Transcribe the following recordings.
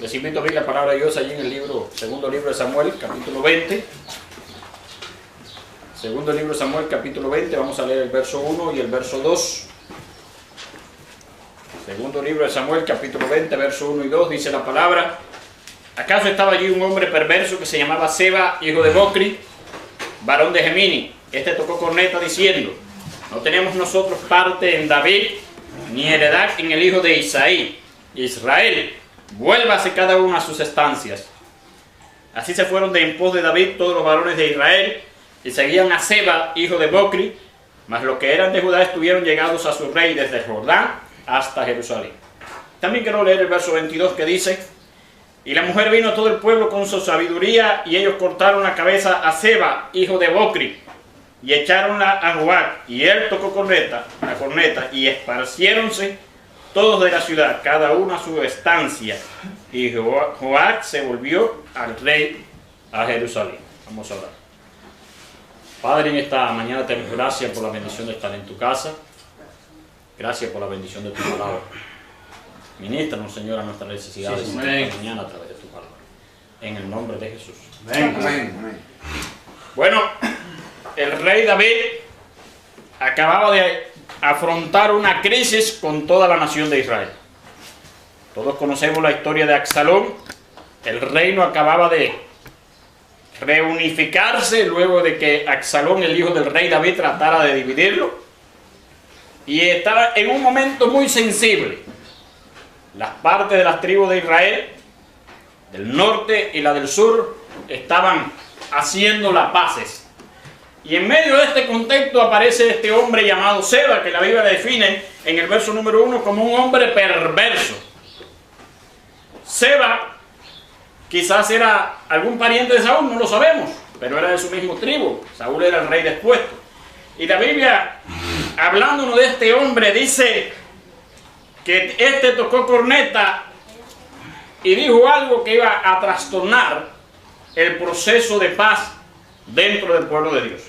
Les invito a abrir la palabra de Dios allí en el segundo libro de Samuel, capítulo 20. Segundo libro de Samuel, capítulo 20, vamos a leer el verso 1 y el verso 2. Segundo libro de Samuel, capítulo 20, verso 1 y 2, dice la palabra: ¿Acaso estaba allí un hombre perverso que se llamaba Seba, hijo de Bocri, varón de Gemini? Este tocó corneta diciendo: no tenemos nosotros parte en David, ni heredad en el hijo de Isaí. Israel, vuélvase cada uno a sus estancias. Así se fueron de en pos de David todos los varones de Israel, y seguían a Seba, hijo de Bocri, mas los que eran de Judá estuvieron llegados a su rey desde Jordán hasta Jerusalén. También quiero leer el verso 22 que dice: y la mujer vino a todo el pueblo con su sabiduría, y ellos cortaron la cabeza a Seba, hijo de Bocri, y echaronla a Joab, y él tocó la corneta, y esparciéronse todos de la ciudad, cada uno a su estancia, y Joab se volvió al rey a Jerusalén. Vamos a orar. Padre, en esta mañana te doy gracias por la bendición de estar en tu casa. Gracias por la bendición de tu palabra. Ministranos, Señor, a nuestras necesidades esta mañana a través de tu palabra. En el nombre de Jesús. Amén. Amén. Bueno, el rey David acababa de afrontar una crisis con toda la nación de Israel. Todos conocemos la historia de Absalón. El reino acababa de reunificarse luego de que Absalón, el hijo del rey David, tratara de dividirlo. Y estaba en un momento muy sensible. Las partes de las tribus de Israel, del norte y la del sur, estaban haciendo las paces. Y en medio de este contexto aparece este hombre llamado Seba, que la Biblia define en el verso número 1 como un hombre perverso. Seba quizás era algún pariente de Saúl, no lo sabemos, pero era de su mismo tribu. Saúl era el rey después. Y la Biblia, hablándonos de este hombre, dice que este tocó corneta y dijo algo que iba a trastornar el proceso de paz dentro del pueblo de Dios.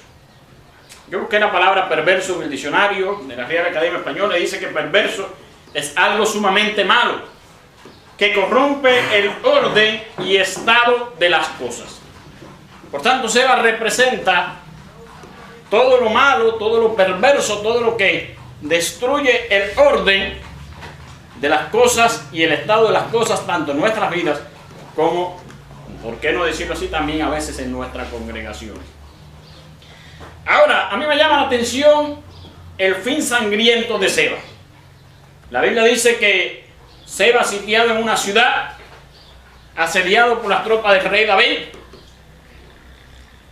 Yo busqué la palabra perverso en el diccionario de la Real Academia Española y dice que perverso es algo sumamente malo, que corrompe el orden y estado de las cosas. Por tanto, Seba representa todo lo malo, todo lo perverso, todo lo que destruye el orden de las cosas y el estado de las cosas, tanto en nuestras vidas como, ¿por qué no decirlo así?, también a veces en nuestras congregaciones. Ahora, a mí me llama la atención el fin sangriento de Seba. La Biblia dice que Seba, sitiado en una ciudad, asediado por las tropas del rey David,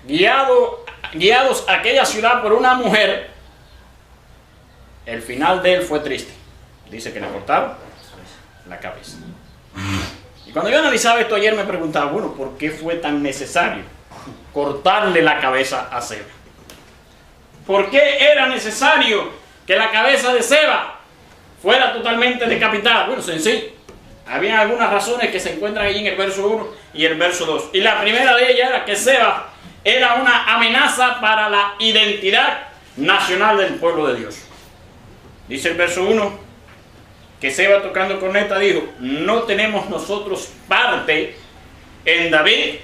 guiados a aquella ciudad por una mujer, el final de él fue triste. Dice que le cortaron la cabeza. Y cuando yo analizaba esto ayer me preguntaba, bueno, ¿por qué fue tan necesario cortarle la cabeza a Seba? ¿Por qué era necesario que la cabeza de Seba fuera totalmente decapitada? Bueno, sencillo. Había algunas razones que se encuentran ahí en el verso 1 y el verso 2. Y la primera de ellas era que Seba era una amenaza para la identidad nacional del pueblo de Dios. Dice el verso 1 que Seba, tocando corneta, dijo: no tenemos nosotros parte en David,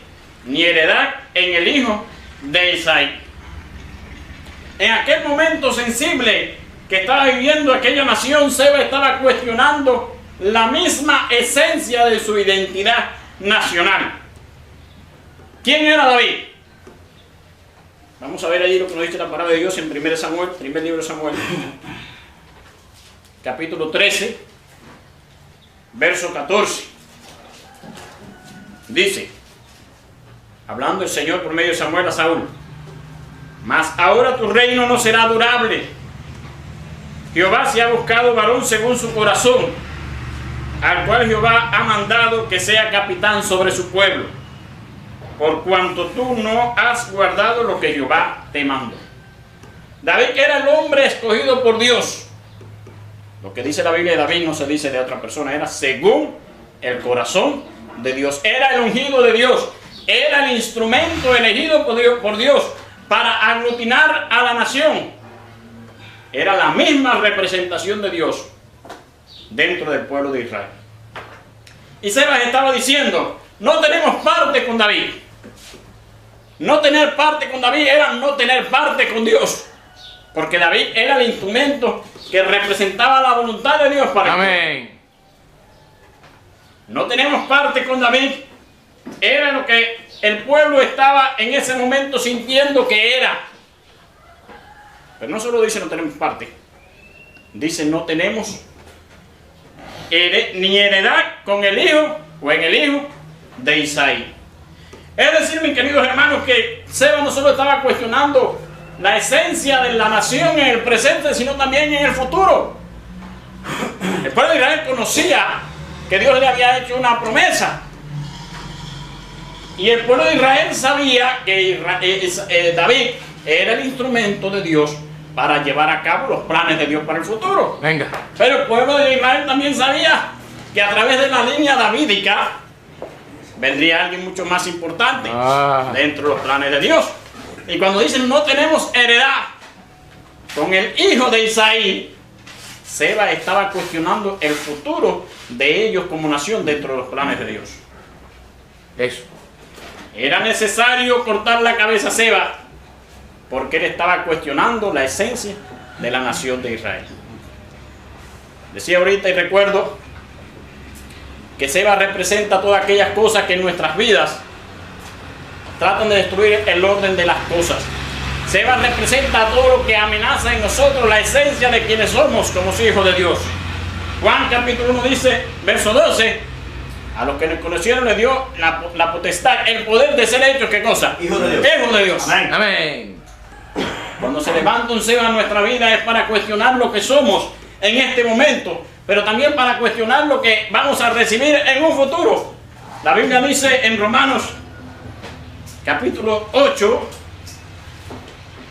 ni heredad en el hijo de Isaí. En aquel momento sensible que estaba viviendo aquella nación, Seba estaba cuestionando la misma esencia de su identidad nacional. ¿Quién era David? Vamos a ver allí lo que nos dice la palabra de Dios en 1 Samuel, primer libro de Samuel, capítulo 13, verso 14. Dice, hablando el Señor por medio de Samuel a Saúl: mas ahora tu reino no será durable. Jehová se ha buscado varón según su corazón, al cual Jehová ha mandado que sea capitán sobre su pueblo, por cuanto tú no has guardado lo que Jehová te mandó. David era el hombre escogido por Dios. Lo que dice la Biblia de David no se dice de otra persona, era según el corazón de Dios. Era el ungido de Dios, era el instrumento elegido por Dios para aglutinar a la nación. Era la misma representación de Dios dentro del pueblo de Israel. Y Sebas estaba diciendo, no tenemos parte con David. No tener parte con David era no tener parte con Dios. Porque David era el instrumento que representaba la voluntad de Dios para Amén. No tenemos parte con David. Era lo que el pueblo estaba en ese momento sintiendo que era. Pero no solo dice no tenemos parte. Dice no tenemos ni heredad con el hijo o en el hijo de Isaí. Es decir, mis queridos hermanos, que Sebas no solo estaba cuestionando la esencia de la nación en el presente, sino también en el futuro. El pueblo de Israel conocía que Dios le había hecho una promesa. Y el pueblo de Israel sabía que David era el instrumento de Dios para llevar a cabo los planes de Dios para el futuro. Venga. Pero el pueblo de Israel también sabía que a través de la línea davídica vendría alguien mucho más importante dentro de los planes de Dios. Y cuando dicen no tenemos heredad con el hijo de Isaí, Sebas estaba cuestionando el futuro de ellos como nación dentro de los planes de Dios. Eso. Era necesario cortar la cabeza a Sebas porque él estaba cuestionando la esencia de la nación de Israel. Decía ahorita y recuerdo que Sebas representa todas aquellas cosas que en nuestras vidas tratan de destruir el orden de las cosas. Sebas representa todo lo que amenaza en nosotros la esencia de quienes somos como hijos de Dios. Juan capítulo 1 dice, verso 12, a los que le conocieron le dio la potestad, el poder de ser hechos, ¿qué cosa? Hijos de Dios. Hijos de Dios. Amén. Amén. Cuando se levanta un Sebas en nuestra vida es para cuestionar lo que somos en este momento, pero también para cuestionar lo que vamos a recibir en un futuro. La Biblia dice en Romanos capítulo 8,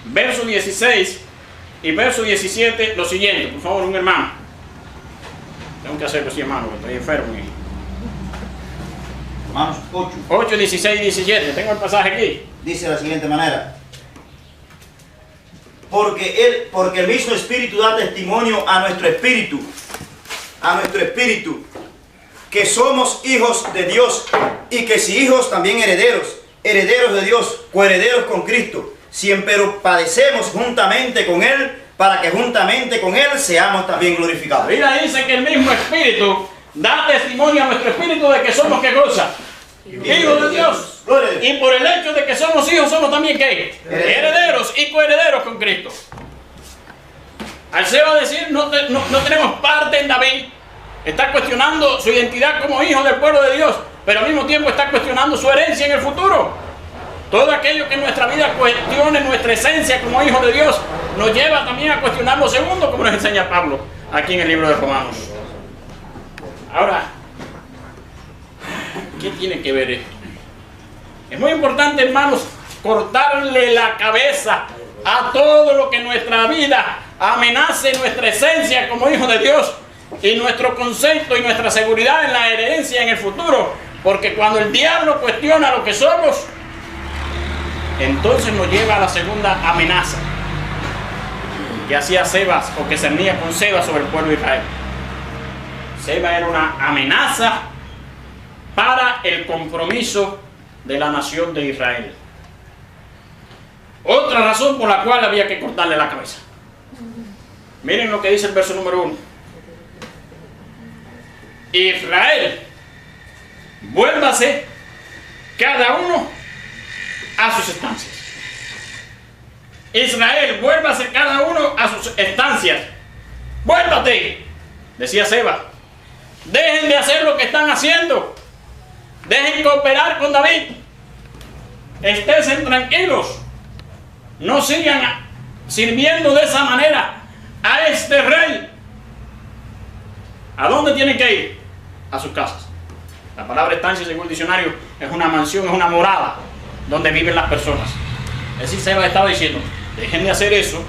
verso 16 y verso 17, lo siguiente. Por favor, un hermano. Tengo que hacerlo así, hermano, porque estoy enfermo. Romanos 8. 8, 16 y 17. Tengo el pasaje aquí. Dice de la siguiente manera. Porque el mismo Espíritu da testimonio a nuestro espíritu, que somos hijos de Dios, y que si hijos también herederos, herederos de Dios, coherederos con Cristo, si empero padecemos juntamente con Él, para que juntamente con Él seamos también glorificados. La Biblia dice que el mismo Espíritu da testimonio a nuestro espíritu de que somos, ¿qué cosa? Hijos de Dios. Y por el hecho de que somos hijos, somos también ¿qué? Herederos y coherederos con Cristo. Al Sebas decir no tenemos parte en David, está cuestionando su identidad como hijo del pueblo de Dios, pero al mismo tiempo está cuestionando su herencia en el futuro. Todo aquello que en nuestra vida cuestione nuestra esencia como hijos de Dios nos lleva también a cuestionar lo segundo, como nos enseña Pablo aquí en el libro de Romanos. Ahora, ¿qué tiene que ver esto? Es muy importante, hermanos, cortarle la cabeza a todo lo que en nuestra vida amenace nuestra esencia como hijos de Dios y nuestro concepto y nuestra seguridad en la herencia en el futuro. Porque cuando el diablo cuestiona lo que somos, entonces nos lleva a la segunda amenaza que hacía Sebas, o que cernía con Sebas sobre el pueblo de Israel. Sebas era una amenaza para el compromiso de la nación de Israel. Otra razón por la cual había que cortarle la cabeza. Miren lo que dice el verso número 1. Israel, vuélvase cada uno a sus estancias. Israel, vuélvase cada uno a sus estancias. Vuélvate, decía Sebas. Dejen de hacer lo que están haciendo. Dejen cooperar con David. Estén tranquilos. No sigan sirviendo de esa manera a este rey. ¿A dónde tienen que ir? A sus casas. La palabra estancia, según el diccionario, es una mansión, es una morada donde viven las personas. Es decir, Sebas estaba diciendo, dejen de hacer eso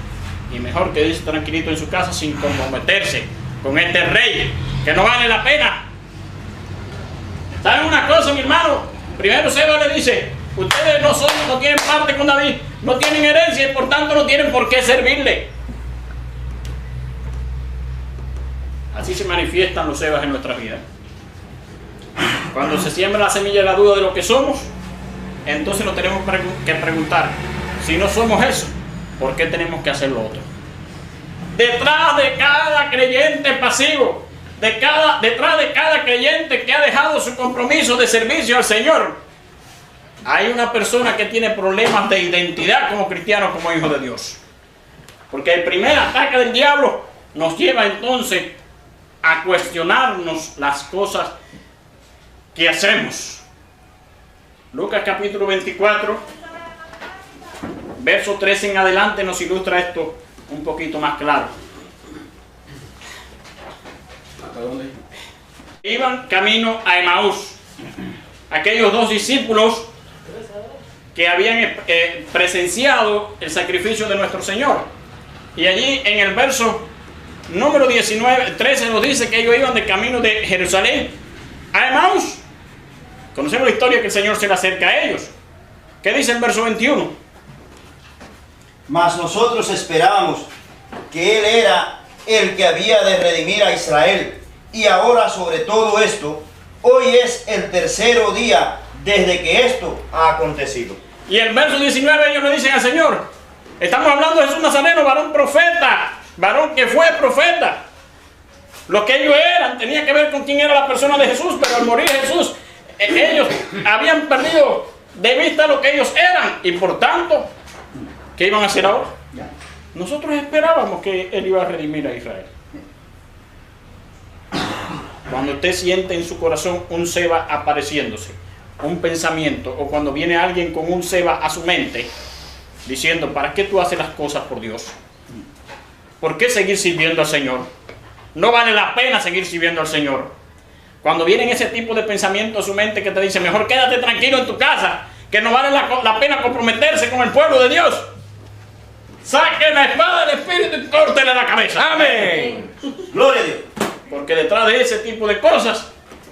y mejor quédense tranquilito en su casa sin comprometerse con este rey que no vale la pena. ¿Saben una cosa, mi hermano? Primero Sebas le dice, ustedes no tienen parte con David, no tienen herencia y por tanto no tienen por qué servirle. Así se manifiestan los Sebas en nuestra vida. Cuando se siembra la semilla de la duda de lo que somos, entonces nos tenemos que preguntar, si no somos eso, ¿por qué tenemos que hacer lo otro? Detrás de cada creyente pasivo, detrás de cada creyente que ha dejado su compromiso de servicio al Señor, hay una persona que tiene problemas de identidad como cristiano, como hijo de Dios. Porque el primer ataque del diablo nos lleva entonces a cuestionarnos las cosas que hacemos. Lucas capítulo 24, verso 13 en adelante nos ilustra esto un poquito más claro. ¿Hasta dónde? Iban camino a Emaús, aquellos dos discípulos que habían presenciado el sacrificio de nuestro Señor. Y allí en el verso número 13 nos dice que ellos iban de camino de Jerusalén a Emaús. Conocemos la historia que el Señor se le acerca a ellos. ¿Qué dice el verso 21? Mas nosotros esperábamos que Él era el que había de redimir a Israel. Y ahora sobre todo esto, hoy es el tercero día desde que esto ha acontecido. Y el verso 19 ellos le dicen al Señor, estamos hablando de Jesús Nazareno, varón profeta, varón que fue profeta. Lo que ellos eran tenía que ver con quién era la persona de Jesús, pero al morir Jesús, ellos habían perdido de vista lo que ellos eran y por tanto, ¿qué iban a hacer ahora? Nosotros esperábamos que Él iba a redimir a Israel. Cuando usted siente en su corazón un Seba apareciéndose, un pensamiento, o cuando viene alguien con un Seba a su mente, diciendo, ¿para qué tú haces las cosas por Dios? ¿Por qué seguir sirviendo al Señor? No vale la pena seguir sirviendo al Señor. Cuando vienen ese tipo de pensamientos a su mente que te dice, mejor quédate tranquilo en tu casa, que no vale la pena comprometerse con el pueblo de Dios. Saque la espada del Espíritu y córtele la cabeza. Amén. Gloria a Dios. Porque detrás de ese tipo de cosas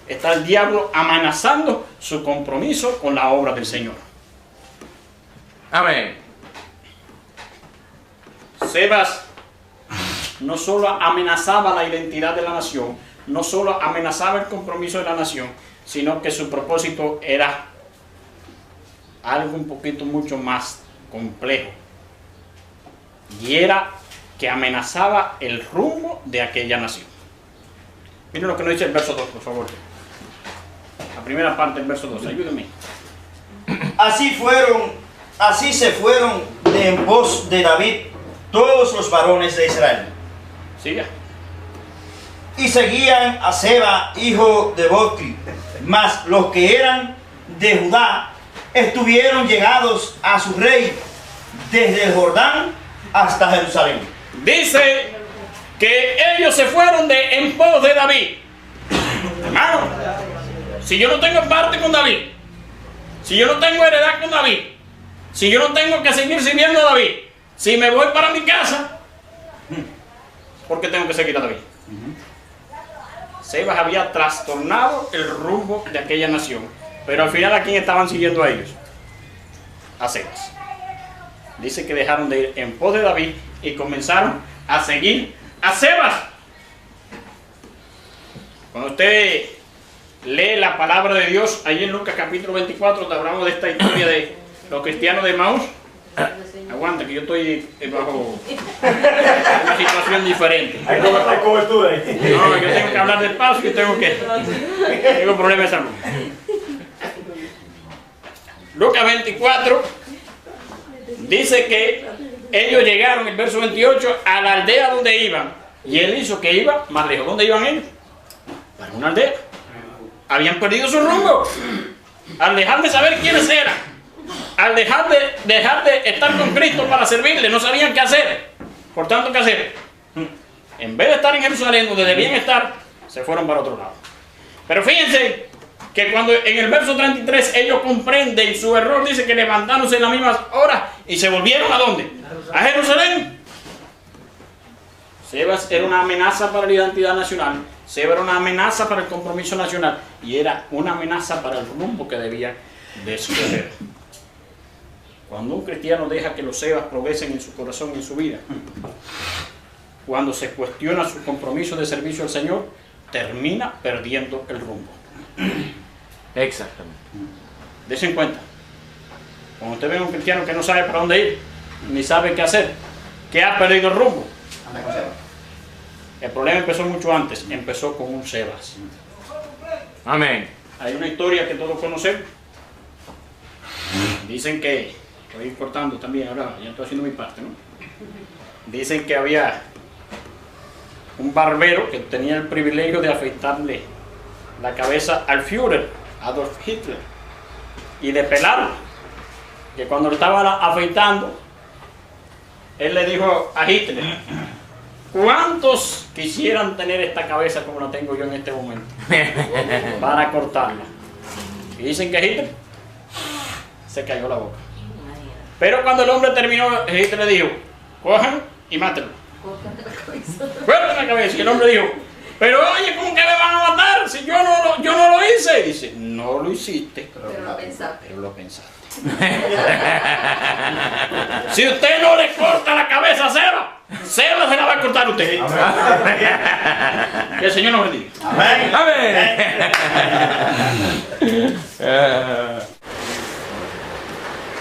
está el diablo amenazando su compromiso con la obra del Señor. Amén. Sebas no solo amenazaba la identidad de la nación, no solo amenazaba el compromiso de la nación, sino que su propósito era algo un poquito mucho más complejo. Y era que amenazaba el rumbo de aquella nación. Miren lo que nos dice el verso 2, por favor. La primera parte del verso 2, ayúdenme. Así se fueron de en pos de David todos los varones de Israel. Siga. Y seguían a Seba, hijo de Bocri. Mas los que eran de Judá estuvieron llegados a su rey desde el Jordán hasta Jerusalén. Dice que ellos se fueron en pos de David. Hermano, si yo no tengo parte con David, si yo no tengo heredad con David, si yo no tengo que seguir sirviendo a David, si me voy para mi casa, ¿por qué tengo que seguir a David? Sebas había trastornado el rumbo de aquella nación, pero al final ¿a quién estaban siguiendo a ellos? A Sebas. Dice que dejaron de ir en pos de David y comenzaron a seguir a Sebas. Cuando usted lee la palabra de Dios, ahí en Lucas capítulo 24, te hablamos de esta historia de los cristianos de Emaús. Aguanta, que yo estoy bajo una situación diferente. Hay cobertura ahí. No, yo tengo que hablar despacio y tengo problemas de salud. Lucas 24 dice que ellos llegaron, el verso 28, a la aldea donde iban. Y él hizo que iba más lejos. ¿Dónde iban ellos? Para una aldea. Habían perdido su rumbo. Al dejar de saber quiénes eran, al dejar de estar con Cristo para servirle, no sabían qué hacer. Por tanto, ¿qué hacer? En vez de estar en Jerusalén, donde debían estar, se fueron para otro lado. Pero fíjense que cuando en el verso 33 ellos comprenden su error, dice que levantándose en la misma hora y se volvieron ¿a dónde? A Jerusalén. Sebas era una amenaza para la identidad nacional, Sebas era una amenaza para el compromiso nacional y era una amenaza para el rumbo que debía de escoger. Cuando un cristiano deja que los Sebas progresen en su corazón y en su vida, cuando se cuestiona su compromiso de servicio al Señor, termina perdiendo el rumbo. Exactamente. Dese en cuenta. Cuando usted ve a un cristiano que no sabe para dónde ir, ni sabe qué hacer, que ha perdido el rumbo. Anda con Seba. El problema empezó mucho antes, empezó con un Sebas. Amén. Hay una historia que todos conocemos. Dicen que, estoy cortando también ahora, ya estoy haciendo mi parte, ¿no? Dicen que había un barbero que tenía el privilegio de afeitarle la cabeza al Führer, Adolf Hitler, y de pelarlo. Que cuando lo estaba afeitando, él le dijo a Hitler: ¿cuántos quisieran tener esta cabeza como la tengo yo en este momento? Para cortarla. Y dicen que Hitler se cayó la boca. Pero cuando el hombre terminó, Hitler le dijo: cojan y mátenlo. Corten la cabeza. Y el hombre dijo: pero oye, ¿cómo que me van a matar si yo no lo hice? Y dice: no lo hiciste, pero lo pensaste. Si usted no le corta la cabeza a Seba, Seba se la va a cortar a usted. Que el Señor nos bendiga. Amén. Amén.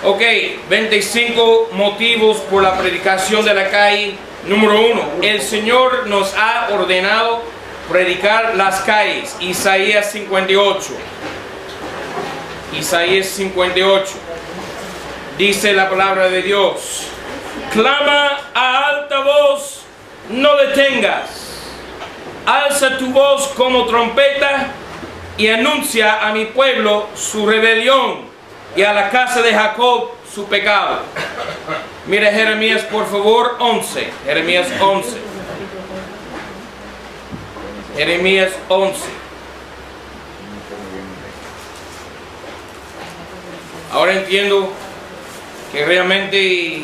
Ok, 25 motivos por la predicación de la calle. Número 1, el Señor nos ha ordenado predicar las calles. Isaías 58. Isaías 58. Dice la palabra de Dios: clama a alta voz, no detengas. Alza tu voz como trompeta y anuncia a mi pueblo su rebelión y a la casa de Jacob su pecado. Mira Jeremías, por favor, 11. Jeremías 11. Jeremías 11. Ahora entiendo que realmente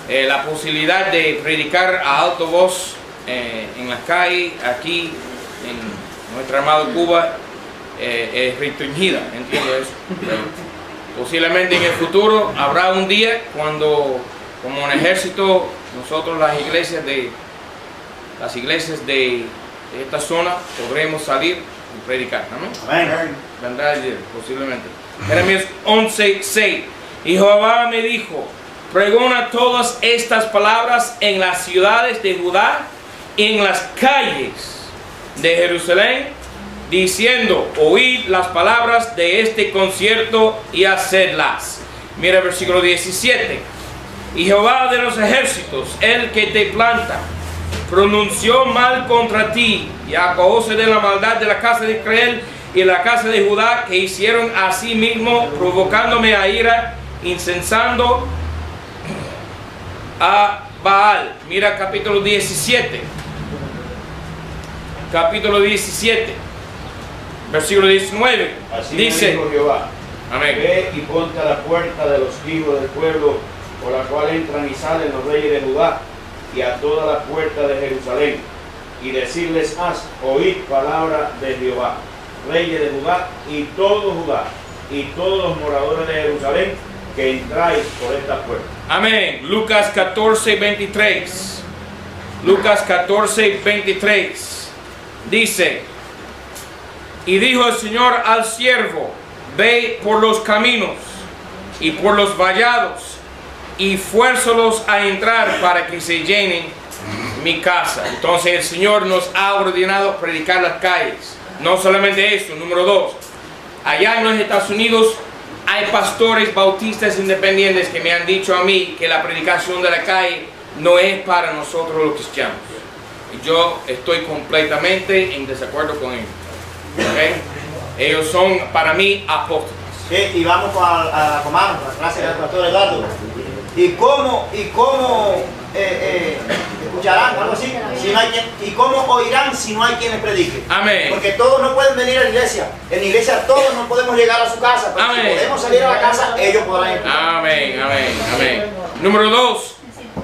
la posibilidad de predicar a alta voz en la calle, aquí en nuestra amada Cuba, es restringida, entiendo eso. Pero posiblemente en el futuro habrá un día cuando, como un ejército, nosotros las iglesias de esta zona podremos salir y predicar. ¿Amén? Amén. Vendrá el día, posiblemente. Jeremías 11:6. Y Jehová me dijo: pregona todas estas palabras en las ciudades de Judá y en las calles de Jerusalén, diciendo: oíd las palabras de este concierto y hacedlas. Mira el versículo 17. Y Jehová de los ejércitos, el que te planta, pronunció mal contra ti, y a causa de la maldad de la casa de Israel y la casa de Judá, que hicieron a sí mismo, provocándome a ira, incensando a Baal. Mira capítulo 17. Capítulo 17. Versículo 19. Así dice: me dijo Jehová: amén. ve y ponte a la puerta de los hijos del pueblo, por la cual entran y salen los reyes de Judá, y a toda la puerta de Jerusalén, y decirles: oíd palabra de Jehová, reyes de Judá, y todo Judá, y todos los moradores de Jerusalén, que entráis por esta puerta. Amén. Lucas 14:23. Lucas 14:23. Dice: y dijo el Señor al siervo: ve por los caminos y por los vallados, y fuérzalos a entrar para que se llenen mi casa. Entonces el Señor nos ha ordenado predicar las calles. No solamente eso. Número 2, allá en los Estados Unidos hay pastores bautistas independientes que me han dicho a mí que la predicación de la calle no es para nosotros los cristianos. Y yo estoy completamente en desacuerdo con ellos. ¿Okay? Ellos son para mí apóstoles. Sí, y vamos a la comando, a la clase del pastor Eduardo. ¿Y cómo escucharán o algo así? Si no hay quien, ¿y cómo oirán si no hay quienes prediquen? Amén. Porque todos no pueden venir a la iglesia. En la iglesia todos no podemos llegar a su casa. Pero Amén. si podemos salir a la casa, ellos podrán escuchar. Amén, amén, amén. Número 2,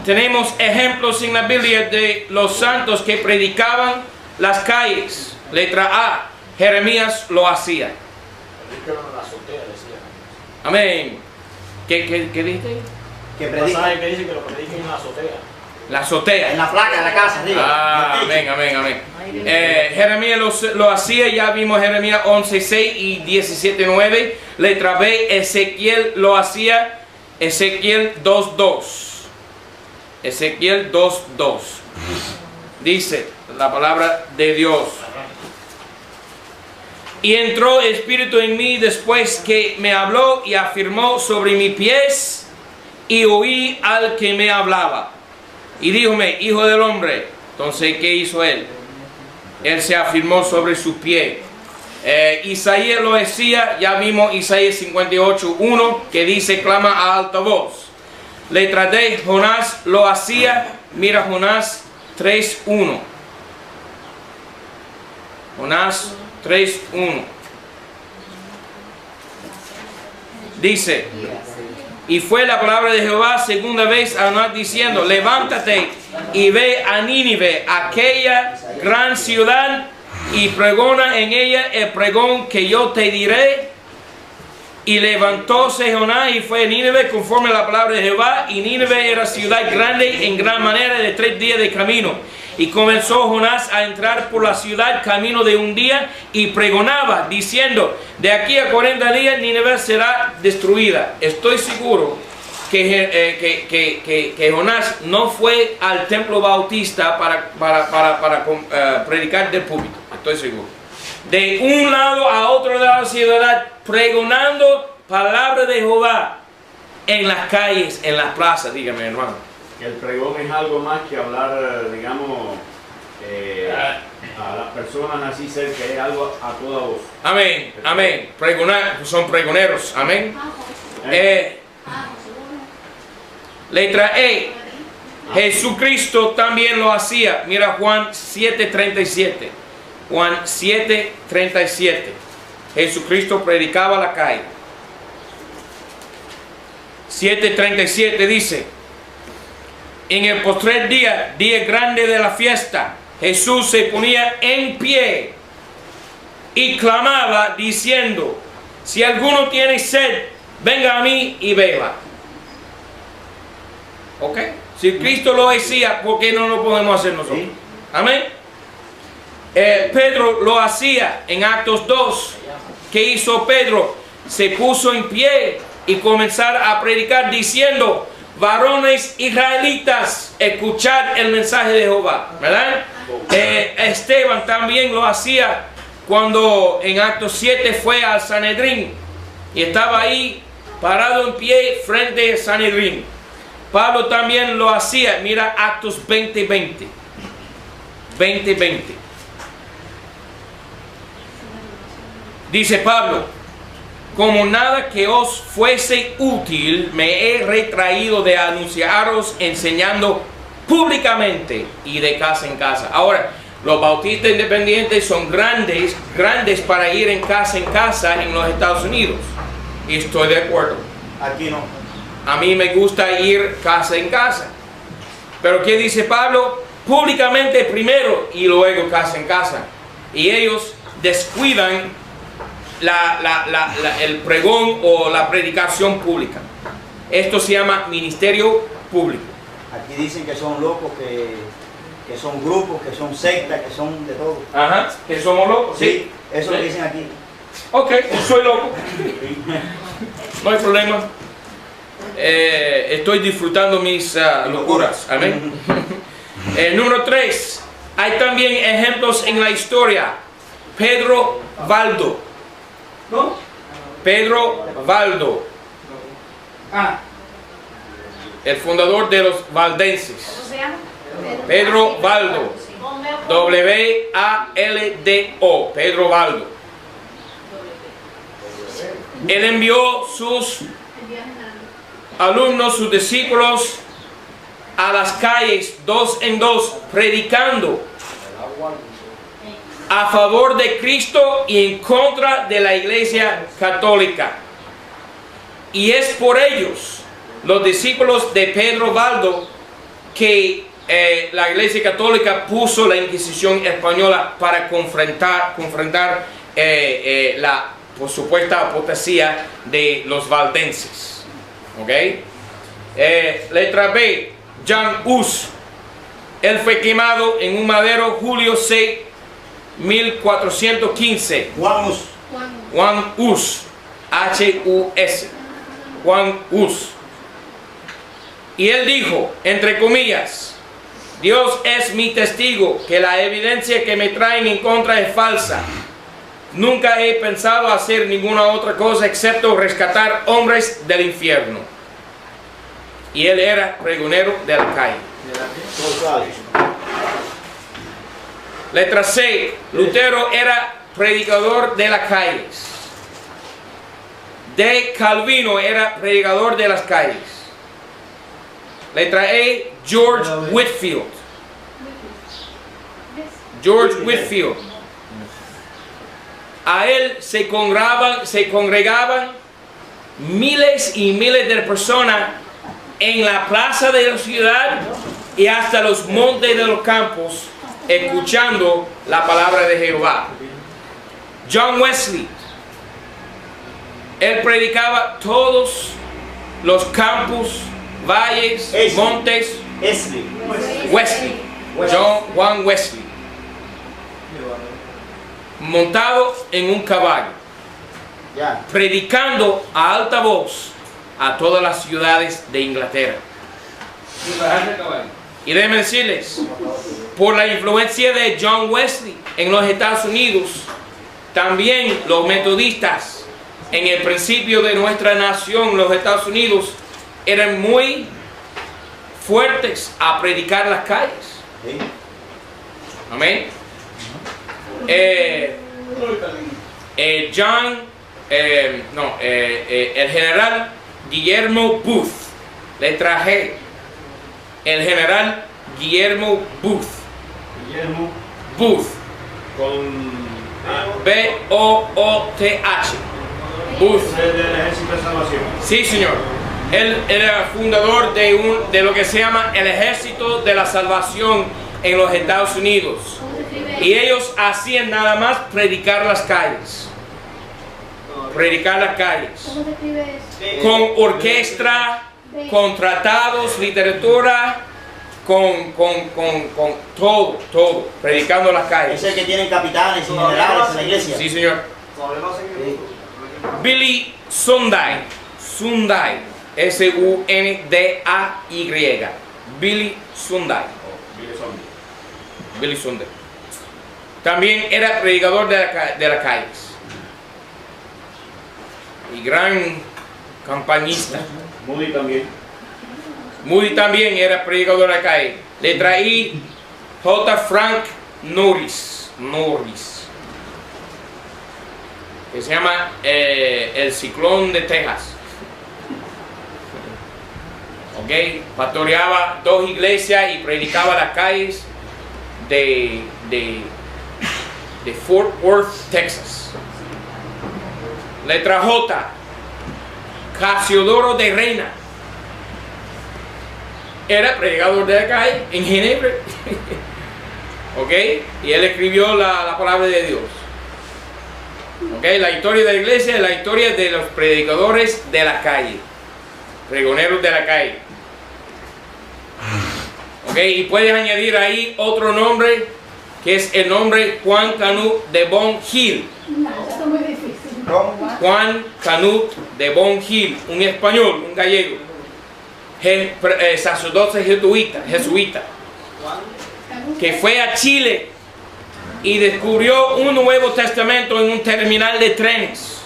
tenemos ejemplos en la Biblia de los santos que predicaban las calles. Letra A, Jeremías lo hacía. Amén. ¿Qué dijiste? Que El prediquen. pasaje que dice que lo prediquen en la azotea. La azotea. En la placa de la casa, arriba. Ah, amén, amén, amén. Jeremías lo hacía, ya vimos Jeremías 11:6 y 17:9. Letra B, Ezequiel lo hacía, Ezequiel 2:2. Ezequiel 2:2. Dice la palabra de Dios. Y entró espíritu en mí después que me habló y afirmó sobre mis pies, y oí al que me hablaba. Y díjome, hijo del hombre. Entonces, ¿qué hizo él? Él se afirmó sobre su pie. Isaías lo decía, ya vimos Isaías 58:1, que dice, clama a alta voz. Letra D, Jonás lo hacía, mira Jonás 3:1. Jonás 3:1. Dice, y fue la palabra de Jehová segunda vez a Jonás diciendo, levántate y ve a Nínive, aquella gran ciudad, y pregona en ella el pregón que yo te diré. Y levantóse Jonás y fue a Nínive conforme a la palabra de Jehová, y Nínive era ciudad grande en gran manera, de 3 días de camino. Y comenzó Jonás a entrar por la ciudad camino de un día, y pregonaba diciendo, de aquí a 40 días Nínive será destruida. Estoy seguro que Jonás no fue al templo bautista para predicar del púlpito. Estoy seguro. De un lado a otro de la ciudad, pregonando palabra de Jehová en las calles, en las plazas. Dígame, hermano. Que el pregón es algo más que hablar, digamos, a las personas así cerca, es algo a toda voz. Amén, amén. Pregonar, son pregoneros. Amén. Letra E. Jesucristo también lo hacía. Mira Juan 7:37. Juan 7:37. Jesucristo predicaba la calle. 7:37 dice, en el postrer día, día grande de la fiesta, Jesús se ponía en pie y clamaba diciendo, si alguno tiene sed, venga a mí y beba. ¿Ok? Si Cristo lo decía, ¿por qué no lo podemos hacer nosotros? ¿Sí? Amén. Pedro lo hacía en Actos 2. ¿Qué hizo Pedro? Se puso en pie y comenzar a predicar diciendo, varones israelitas, escuchad el mensaje de Jehová, ¿verdad? Esteban también lo hacía cuando en Actos 7 fue al Sanedrín y estaba ahí parado en pie frente al Sanedrín. Pablo también lo hacía, mira Actos 20:20. 20:20. Dice Pablo, como nada que os fuese útil, me he retraído de anunciaros enseñando públicamente y de casa en casa. Ahora, los bautistas independientes son grandes para ir en casa en los Estados Unidos. Y estoy de acuerdo. Aquí no. A mí me gusta ir casa en casa. Pero ¿qué dice Pablo? Públicamente primero y luego casa en casa. Y ellos descuidan el pregón o la predicación pública. Esto se llama ministerio público. Aquí dicen que son locos, que son grupos, que son sectas, que son de todo. Ajá, que somos locos. Sí, eso lo dicen aquí. Ok, soy loco. No hay problema. Estoy disfrutando mis locuras. Amén. Número 3. Hay también ejemplos en la historia. Pedro Valdo. ¿No? Pedro Valdo. El fundador de los valdenses. ¿Cómo se llama? Pedro Valdo. W-A-L-D-O. Pedro Valdo. Él envió sus alumnos, sus discípulos, a las calles 2 en 2, predicando a favor de Cristo y en contra de la Iglesia Católica. Y es por ellos, los discípulos de Pedro Valdo, que la Iglesia Católica puso la Inquisición española para confrontar la por supuesta apostasía de los valdenses. ¿Ok? Letra B. Jan Hus Él fue quemado en un madero julio 6, 1415. Juan Hus. H-U-S. Juan Hus. Y él dijo, entre comillas, Dios es mi testigo que la evidencia que me traen en contra es falsa. Nunca he pensado hacer ninguna otra cosa excepto rescatar hombres del infierno. Y él era pregonero de la calle. Letra C. Lutero era predicador de las calles. D. Calvino era predicador de las calles. Letra E. George Whitefield. George Whitefield. A él se congregaban miles y miles de personas en la plaza de la ciudad y hasta los montes de los campos, escuchando la palabra de Jehová. John Wesley, él predicaba todos los campos, valles, montes. Wesley, Juan Wesley, montado en un caballo, predicando a alta voz a todas las ciudades de Inglaterra. Y déjenme decirles, por la influencia de John Wesley en los Estados Unidos, también los metodistas en el principio de nuestra nación, los Estados Unidos, eran muy fuertes a predicar las calles. Amén. El general Guillermo Booth, letra G, el general Guillermo Booth, Booth, con B-O-O-T-H, Booth, del Ejército de Salvación. Sí, señor. Él era fundador de lo que se llama el Ejército de la Salvación en los Estados Unidos. Y ellos hacían nada más predicar las calles. Predicar las calles. ¿Cómo se escribe eso? Con orquesta, con tratados, literatura, con todo, predicando las calles. Es el que tienen capitanes y generales en la iglesia. Sí, señor. Billy Sunday, S-U-N-D-A-Y, Billy Sunday. Billy Sunday. También era predicador de las calles. Y gran campañista. Moody también era predicador de la calle. Letra I, J. Frank Norris. Que se llama el ciclón de Texas. Ok, pastoreaba 2 iglesias y predicaba las calles de Fort Worth, Texas. Letra J, Casiodoro de Reina. Era predicador de la calle en Ginebra. Ok, y él escribió la palabra de Dios. Ok, la historia de la iglesia es la historia de los predicadores de la calle, pregoneros de la calle. Ok, y puedes añadir ahí otro nombre, que es el nombre Juan Canut de Bon Hill. No, eso es muy difícil. Juan Canut de Bon Hill, un español, un gallego, sacerdote jesuita, que fue a Chile y descubrió un Nuevo Testamento en un terminal de trenes.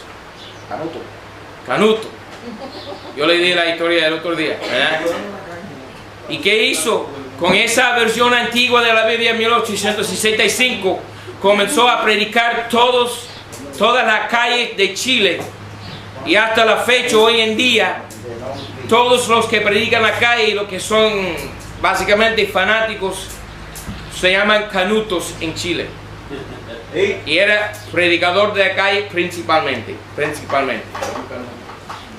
Canuto. Yo le di la historia del otro día, ¿verdad? ¿Y qué hizo? Con esa versión antigua de la Biblia en 1865, comenzó a predicar todas las calles de Chile. Y hasta la fecha, hoy en día, todos los que predican la calle, los que son básicamente fanáticos, se llaman canutos en Chile. Y era predicador de la calle principalmente.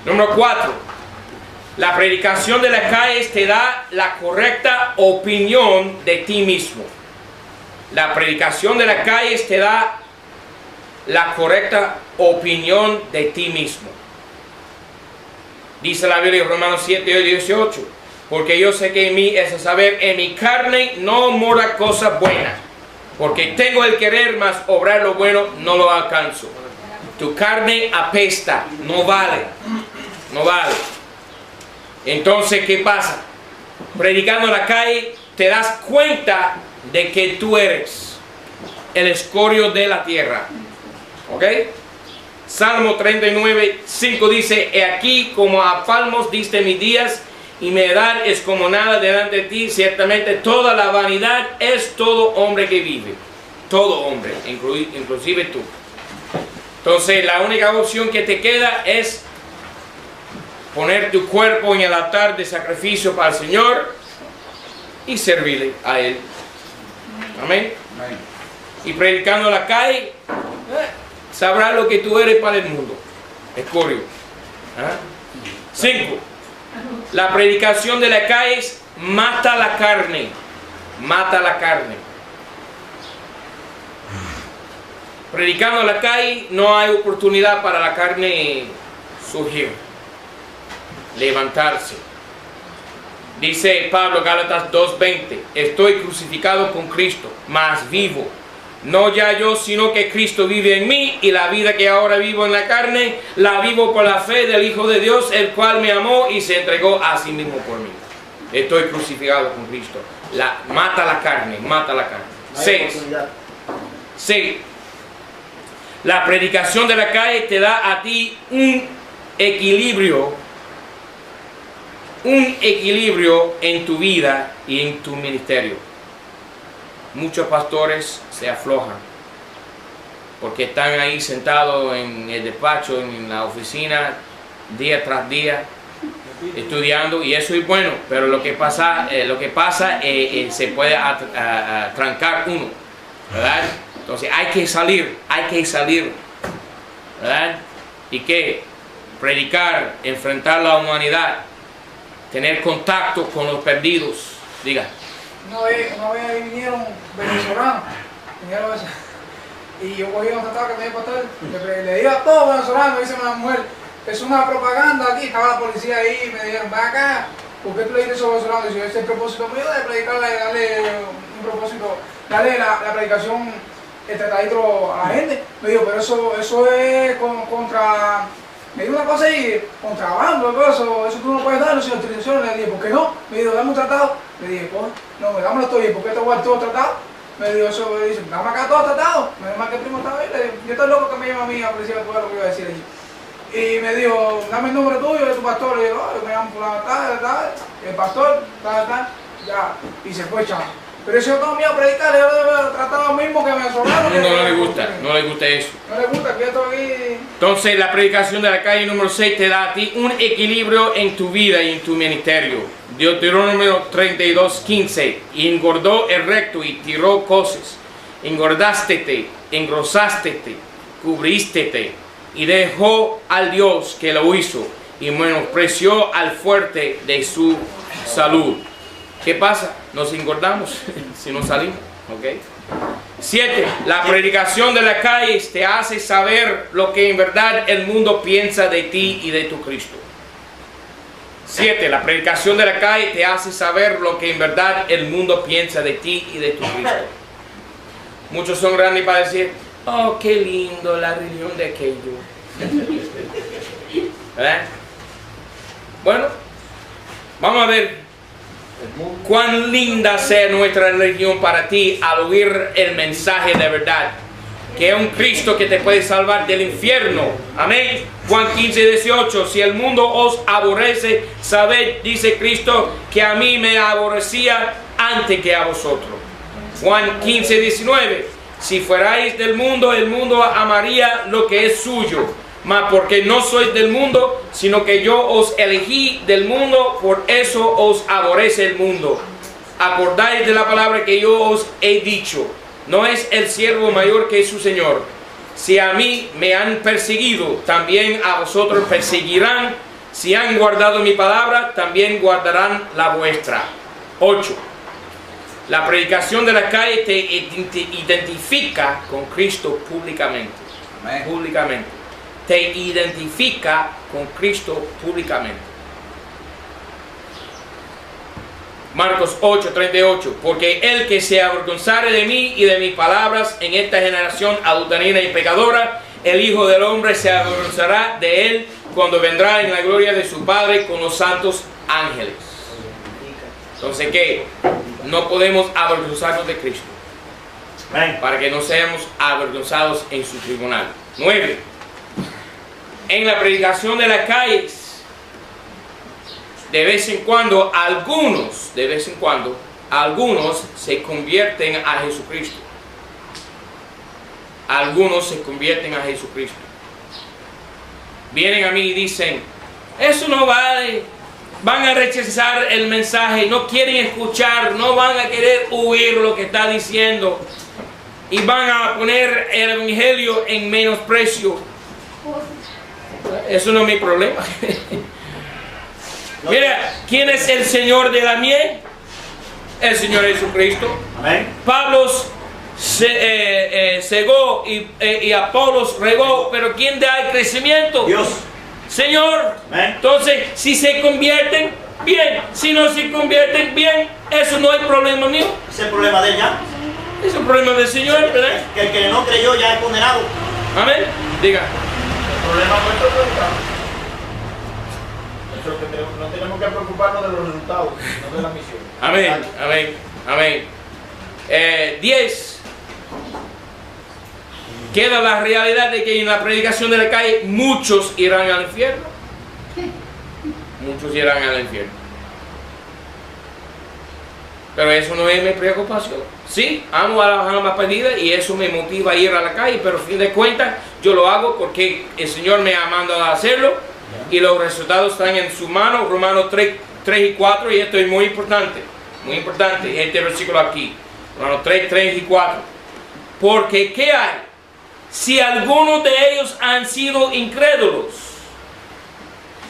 Número 4. La predicación de las calles te da la correcta opinión de ti mismo. La predicación de las calles te da la correcta opinión de ti mismo. Dice la Biblia en Romanos 7 y 18. porque yo sé que en mí es a saber, en mi carne no mora cosa buena, porque tengo el querer, mas obrar lo bueno no lo alcanzo. Tu carne apesta, no vale, no vale. Entonces, ¿qué pasa? Predicando en la calle, te das cuenta de que tú eres el escorio de la tierra. ¿Ok? Salmo 39, 5 dice: He aquí como a palmos diste mis días, y mi edad es como nada delante de ti. Ciertamente toda la vanidad es todo hombre que vive. Todo hombre, inclusive tú. Entonces la única opción que te queda es poner tu cuerpo en el altar de sacrificio para el Señor y servirle a Él. Amén. Y predicando en la calle, sabrás lo que tú eres para el mundo. Escorio. 5. La predicación de la calle mata la carne. Mata la carne. Predicando en la calle no hay oportunidad para la carne surgir, levantarse. Dice Pablo, Gálatas 2:20: Estoy crucificado con Cristo, mas vivo. No ya yo, sino que Cristo vive en mí, y la vida que ahora vivo en la carne, la vivo por la fe del Hijo de Dios, el cual me amó y se entregó a sí mismo por mí. Estoy crucificado con Cristo. Mata la carne, mata la carne. 6. La predicación de la calle te da a ti un equilibrio en tu vida y en tu ministerio. Muchos pastores se aflojan porque están ahí sentados en el despacho, en la oficina, día tras día, estudiando, y eso es bueno, pero lo que pasa se puede trancar uno, ¿verdad? Entonces hay que salir, ¿verdad? ¿Y qué? Predicar, enfrentar la humanidad, tener contacto con los perdidos. Diga. Una vez vinieron venezolanos, y yo cogí un tratado que me dio pastor, le digo a todos venezolanos, dice una mujer, es una propaganda aquí, estaba la policía ahí, me dijeron, ven acá, ¿por qué tú le dices a esos venezolanos? Dice, ese es el propósito mío de predicarle, darle un propósito, darle la predicación, el tratadito a la gente. Me dijo, pero eso es contra, me dijo una cosa ahí, contrabando, eso tú no puedes darlo sin autorización. Le dije, ¿por qué no? Me dijo, dame un tratado. Le dije, pues, no, dámelo todo. ¿Y por qué te voy a dar todo tratado? Me dijo, eso, me dice, dame acá todo tratado. Me dijo, más que el primo estaba ahí. Le dije, yo estoy loco que me llama a mí a decir lo que iba a decir allí. Y me dijo, dame el número tuyo de tu pastor. Le digo, yo me llamo fulano, tal, el pastor, tal, ya. Y se fue, chaval. Pero si yo tengo miedo a predicar, yo debo tratar lo mismo que me sobraron. No le gusta eso. No le gusta que yo estoy aquí. Entonces la predicación de la calle número 6 te da a ti un equilibrio en tu vida y en tu ministerio. Deuteronomio 32:15: Engordó el recto y tiró cosas. Engordástete, engrosástete, cubrístete, y dejó al Dios que lo hizo, y menospreció al fuerte de su salud. ¿Qué pasa? Nos engordamos si no salimos. ¿Okay? 7. La predicación de la calle te hace saber lo que en verdad el mundo piensa de ti y de tu Cristo. 7. La predicación de la calle te hace saber lo que en verdad el mundo piensa de ti y de tu Cristo. Muchos son grandes para decir, oh, qué lindo la religión de aquello. ¿Verdad? Bueno, vamos a ver cuán linda sea nuestra religión para ti al oír el mensaje de verdad, que es un Cristo que te puede salvar del infierno. Amén. Juan 15:18: Si el mundo os aborrece, sabed, dice Cristo, que a mí me aborrecía antes que a vosotros. Juan 15:19: Si fuerais del mundo, el mundo amaría lo que es suyo. Mas porque no sois del mundo, sino que yo os elegí del mundo, por eso os aborrece el mundo. Acordáis de la palabra que yo os he dicho: no es el siervo mayor que su Señor. Si a mí me han perseguido, también a vosotros perseguirán. Si han guardado mi palabra, también guardarán la vuestra. 8. La predicación de la calle te identifica con Cristo públicamente. Amén. Públicamente. Te identifica con Cristo públicamente. Marcos 8:38, porque el que se avergonzare de mí y de mis palabras en esta generación adulterina y pecadora, el Hijo del Hombre se avergonzará de él cuando vendrá en la gloria de su Padre con los santos ángeles. Entonces, ¿qué? No podemos avergonzarnos de Cristo, para que no seamos avergonzados en su tribunal. 9. En la predicación de las calles, de vez en cuando, algunos se convierten a Jesucristo. Algunos se convierten a Jesucristo. Vienen a mí y dicen, eso no vale. Van a rechazar el mensaje, no quieren escuchar, no van a querer oír lo que está diciendo. Y van a poner el evangelio en menosprecio. Eso no es mi problema. Mira, ¿quién es el Señor de la miel? El Señor Jesucristo. Amén. Pablo cegó y Apolos regó, pero ¿quién da el crecimiento? Dios. Señor. Amén. Entonces, si se convierten, bien. Si no se convierten, bien. Eso no es problema mío. Ese es el problema de él ya. Es un problema del Señor, ¿verdad? Que el que no creyó ya es condenado. Amén. Diga. El problema nuestro es eso es que no tenemos que preocuparnos de los resultados, no de la misión. Amén. Amén. Amén. 10. Queda la realidad de que en la predicación de la calle muchos irán al infierno. Muchos irán al infierno. Pero eso no es mi preocupación. Sí, amo a las almas perdidas y eso me motiva a ir a la calle, pero a fin de cuentas yo lo hago porque el Señor me ha mandado a hacerlo y los resultados están en su mano. Romanos 3 y 4, y esto es muy importante, este versículo aquí. Romanos 3 y 4. Porque ¿qué hay? Si algunos de ellos han sido incrédulos,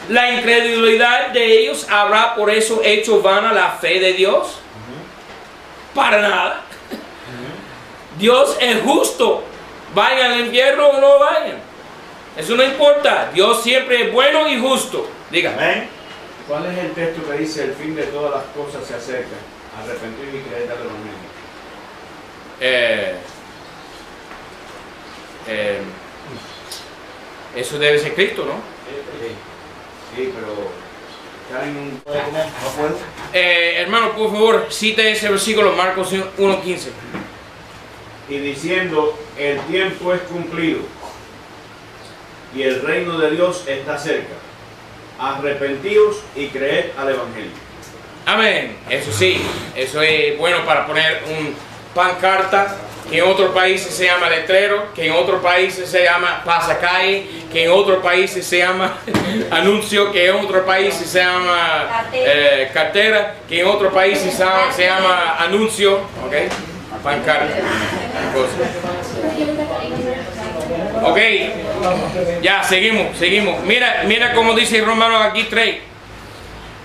la incredulidad de ellos habrá por eso hecho vana la fe de Dios. Para nada. Dios es justo. Vayan al infierno o no vayan. Eso no importa. Dios siempre es bueno y justo. Diga. Amén. ¿Cuál es el texto que dice el fin de todas las cosas se acerca? Arrepentir y creer al evangelio. Eso debe ser Cristo, ¿no? Sí, pero está en un... No puedo. Hermano, por favor, cite ese versículo, Marcos 1:15. Y diciendo, el tiempo es cumplido y el reino de Dios está cerca. Arrepentíos y creed al evangelio. Amén. Eso sí, eso es bueno para poner un pancarta, que en otros países se llama letrero, que en otros países se llama pasacalle, que en otros países se llama anuncio, que en otros países se llama cartera, que en otros países se llama anuncio, ¿ok? Pancarta. Ok, ya seguimos. Mira cómo dice Romanos aquí 3.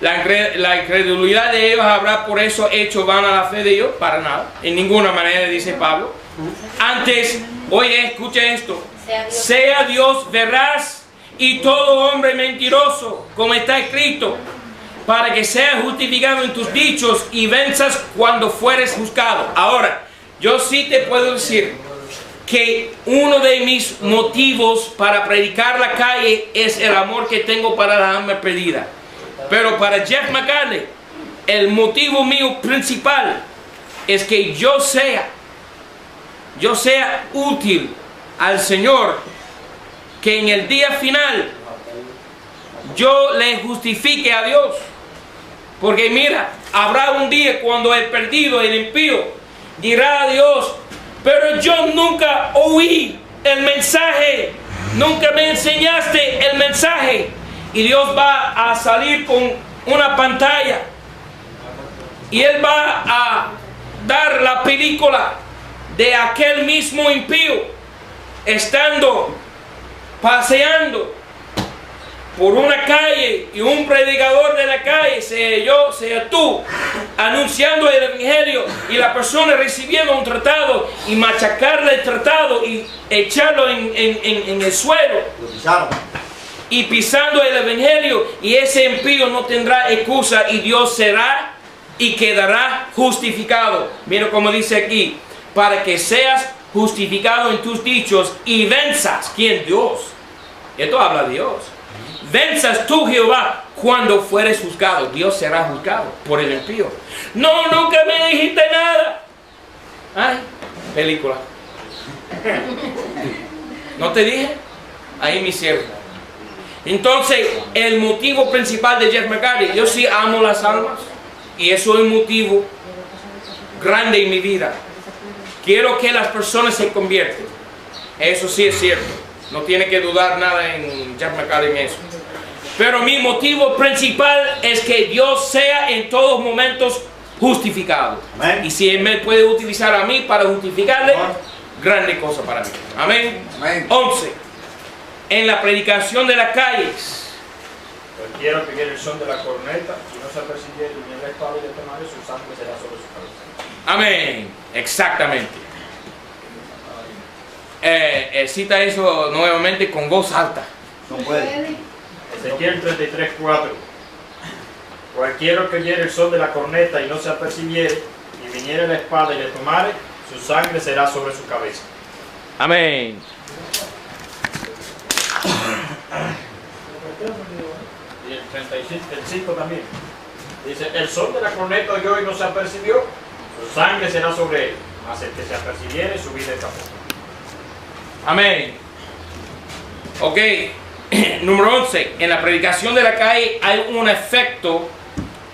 La incredulidad de ellos habrá por eso hecho vana la fe de ellos. Para nada, en ninguna manera, dice Pablo. Antes, oye, escucha esto. Sea Dios veraz y todo hombre mentiroso, como está escrito, para que seas justificado en tus dichos y venzas cuando fueres juzgado. Ahora, yo sí te puedo decir que uno de mis motivos para predicar la calle es el amor que tengo para la alma perdida. Pero para Jeff McCartney, el motivo mío principal es que yo sea útil al Señor, que en el día final yo le justifique a Dios. Porque mira, habrá un día cuando el perdido, el impío, dirá a Dios, pero yo nunca oí el mensaje, nunca me enseñaste el mensaje. Y Dios va a salir con una pantalla y Él va a dar la película de aquel mismo impío estando paseando por una calle y un predicador de la calle, sea yo, sea tú, anunciando el evangelio y la persona recibiendo un tratado y machacarle el tratado y echarlo en el suelo. Lo pisaron. Y pisando el evangelio, y ese impío no tendrá excusa y Dios será y quedará justificado. Mira cómo dice aquí, para que seas justificado en tus dichos y venzas. ¿Quién? Dios. Esto habla de Dios. Venzas tú, Jehová, cuando fueres juzgado. Dios será juzgado por el impío. No, nunca me dijiste nada. Ay, película. ¿No te dije? Ahí mi siervo. Entonces, el motivo principal de Jeff McGarry, yo sí amo las almas. Y eso es un motivo grande en mi vida. Quiero que las personas se convierten. Eso sí es cierto. No tiene que dudar nada en Jeff McGarry en eso. Pero mi motivo principal es que Dios sea en todos momentos justificado. Amén. Y si Él me puede utilizar a mí para justificarle, grande cosa para mí. Amén. Amén. 11. En la predicación de las calles. Cualquiera que viene el son de la corneta, si no se apercibiere y viene la espada y le tomare, su sangre será sobre su cabeza. Amén. Exactamente. Cita eso nuevamente con voz alta. No puede. Ezequiel 33:4. Cualquiera que oyere el son de la corneta y no se apercibiere, y viniere la espada y le tomare, su sangre será sobre su cabeza. Amén. Y el 5 también. Dice, el son de la corneta oyó y no se apercibió, su sangre será sobre él. Mas el que se apercibiere, su vida escapó. Amén. Ok. Número 11. En la predicación de la calle hay un efecto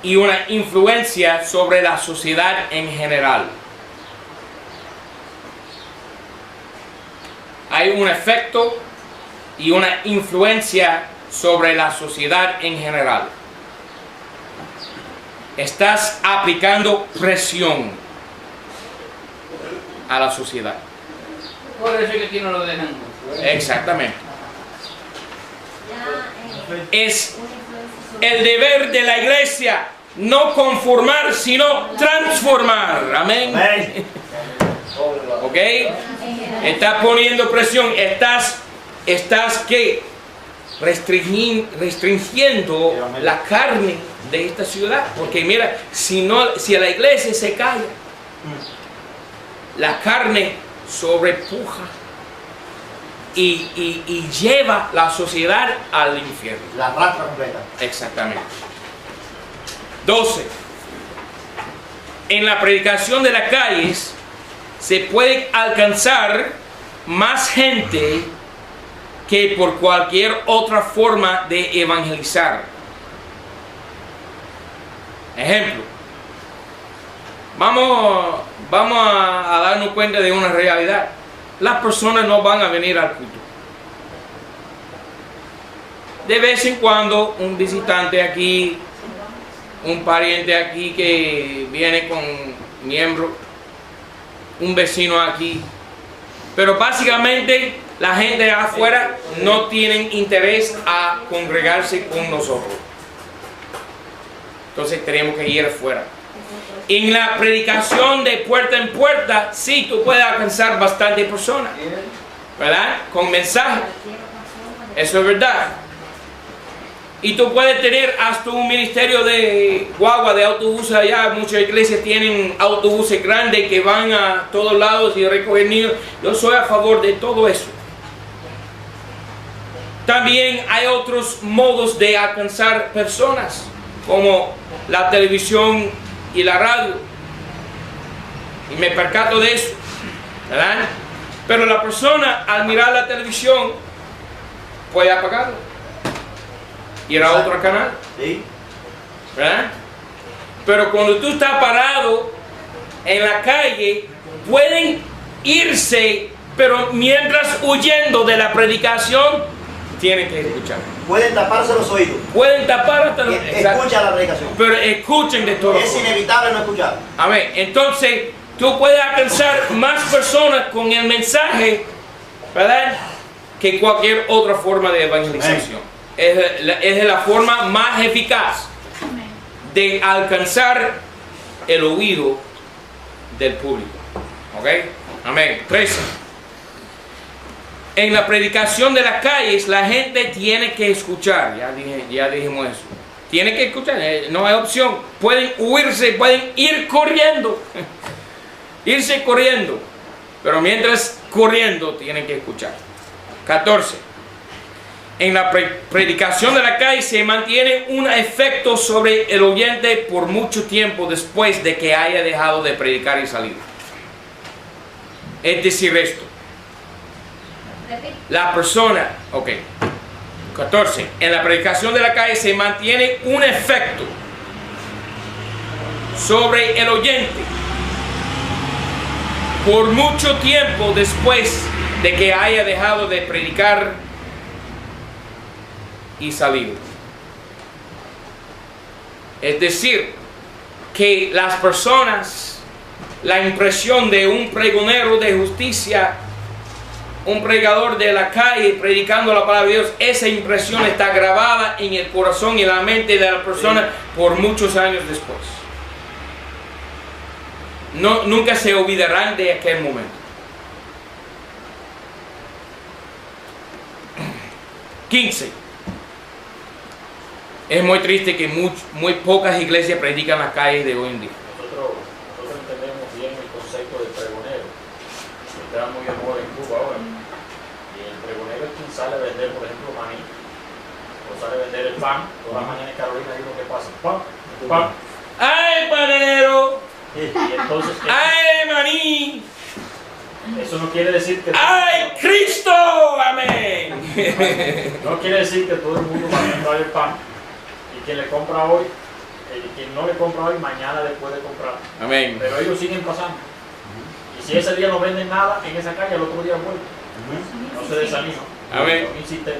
y una influencia sobre la sociedad en general. Hay un efecto y una influencia sobre la sociedad en general. Estás aplicando presión a la sociedad. Por eso es que aquí no lo dejan. Exactamente. Es el deber de la iglesia no conformar, sino transformar. Amén. Amén. ¿Ok? Estás poniendo presión. Estás ¿qué? Restringiendo la carne de esta ciudad. Porque mira, si la iglesia se calla, la carne sobrepuja y lleva la sociedad al infierno. La arrastra completa. Exactamente. 12. En la predicación de las calles se puede alcanzar más gente que por cualquier otra forma de evangelizar. Ejemplo. Vamos a darnos cuenta de una realidad. Las personas no van a venir al culto. De vez en cuando un visitante aquí, un pariente aquí que viene con miembro, un vecino aquí. Pero básicamente la gente de afuera no tienen interés a congregarse con nosotros. Entonces tenemos que ir afuera. En la predicación de puerta en puerta, sí, tú puedes alcanzar bastantes personas, ¿verdad? Con mensaje. Eso es verdad. Y tú puedes tener hasta un ministerio de guagua, de autobuses allá. Muchas iglesias tienen autobuses grandes que van a todos lados y recogen niños. Yo soy a favor de todo eso. También hay otros modos de alcanzar personas, como la televisión y la radio. Y me percato de eso, ¿verdad? Pero la persona al mirar la televisión puede apagarlo, ir a otro canal, Sí. ¿verdad? Pero cuando tú estás parado en la calle, pueden irse, pero mientras huyendo de la predicación, tienen que escuchar. Pueden taparse los oídos. Pueden tapar hasta los... Escucha la predicación. Pero escuchen de todo. Es inevitable no escuchar. Amén. Entonces, tú puedes alcanzar más personas con el mensaje, ¿verdad?, que cualquier otra forma de evangelización. Es la forma más eficaz de alcanzar el oído del público. ¿Ok? Amén. 13. En la predicación de las calles, la gente tiene que escuchar. Ya dijimos eso. Tienen que escuchar, no hay opción. Pueden huirse, pueden ir corriendo. Irse corriendo. Pero mientras corriendo, tienen que escuchar. 14. En la predicación de la calle se mantiene un efecto sobre el oyente por mucho tiempo después de que haya dejado de predicar y salir. Es decir esto. La persona, ok. 14. En la predicación de la calle se mantiene un efecto sobre el oyente por mucho tiempo después de que haya dejado de predicar y salir. Es decir, que las personas, la impresión de un pregonero de justicia, un predicador de la calle predicando la palabra de Dios, esa impresión está grabada en el corazón y la mente de la persona por muchos años después. No, nunca se olvidarán de aquel momento. 15. Es muy triste que muy pocas iglesias predican las calles de hoy en día. Nosotros entendemos bien el concepto del pregonero, que está muy de moda en Cuba ahora. Y el pregonero es quien sale a vender, por ejemplo, maní, o sale a vender el pan. Todas las mañanas en Carolina digo que pasa, pan, pan. ¡Ay, panadero! Y entonces, ¡Ay, maní! eso no quiere decir que... ¡Ay, Cristo! ¡Amén! No quiere decir que todo el mundo va a comprar el pan. Y quien le compra hoy, quien no le compra hoy, mañana le puede comprar. Amén. Pero ellos siguen pasando. Y si ese día no venden nada en esa calle, el otro día vuelven. No se desaniman. Amén. No insisten.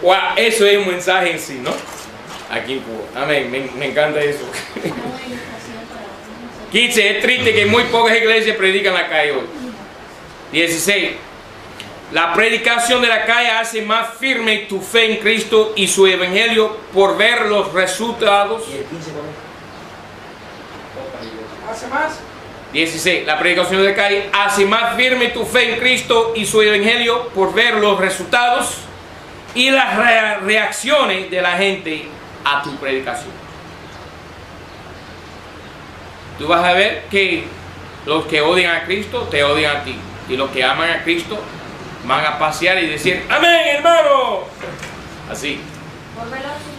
Wow, eso es un mensaje en sí, ¿no? Aquí en Cuba. Amén. Me encanta eso. 15. Es triste que muy pocas iglesias predican la calle hoy. 16. La predicación de la calle hace más firme tu fe en Cristo y su evangelio por ver los resultados. ¿Hace más? 16. La predicación de la calle hace más firme tu fe en Cristo y su evangelio por ver los resultados y las reacciones de la gente a tu predicación. Tú vas a ver que los que odian a Cristo te odian a ti, y los que aman a Cristo van a pasear y decir amén, hermano, así.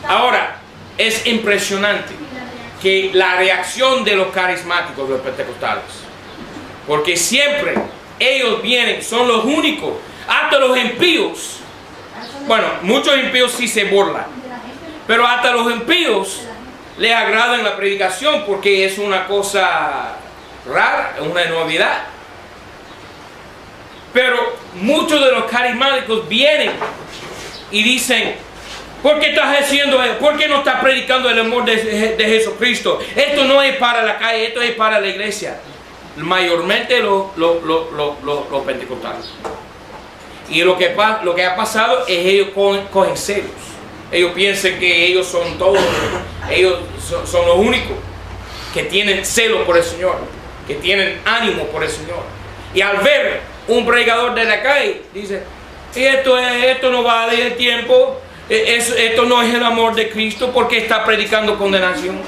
Ahora es impresionante que la reacción de los carismáticos, de los pentecostales, porque siempre ellos vienen, son los únicos, hasta los impíos. Bueno, muchos impíos sí se burlan, pero hasta los impíos les agrada la predicación porque es una cosa rara, una novedad. Pero muchos de los carismáticos vienen y dicen, ¿por qué estás haciendo eso? ¿Por qué no estás predicando el amor de Jesucristo? Esto no es para la calle, esto es para la iglesia. Mayormente los pentecostales. Y lo que ha pasado es ellos cogen celos. Ellos piensan que ellos son todos, ellos son los únicos que tienen celo por el Señor, que tienen ánimo por el Señor. Y al ver un predicador de la calle, dice, esto no vale el tiempo, esto no es el amor de Cristo, porque está predicando condenación.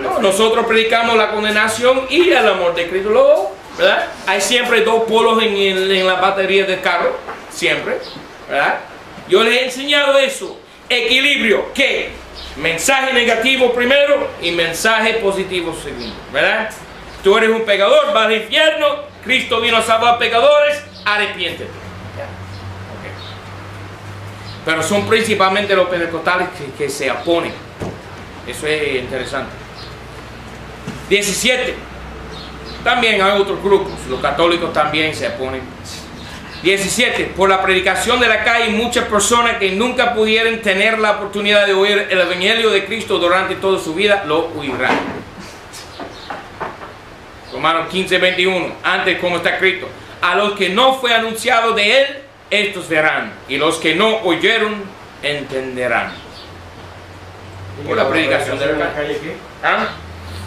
No, nosotros predicamos la condenación y el amor de Cristo, luego, ¿verdad? Hay siempre dos polos en la batería del carro, siempre, ¿verdad? Yo les he enseñado eso, equilibrio, que mensaje negativo primero y mensaje positivo segundo, ¿verdad? Tú eres un pecador, vas al infierno, Cristo vino a salvar pecadores, arrepiéntete. Okay. Pero son principalmente los pentecostales que se oponen. Eso es interesante. 17. También hay otros grupos, los católicos también se oponen. 17. Por la predicación de la calle, muchas personas que nunca pudieron tener la oportunidad de oír el evangelio de Cristo durante toda su vida, lo oirán. Romanos 15, 21. Antes, como está escrito, a los que no fue anunciado de él, estos verán, y los que no oyeron, entenderán. Por la predicación de la calle. ¿Qué? ¿Ah?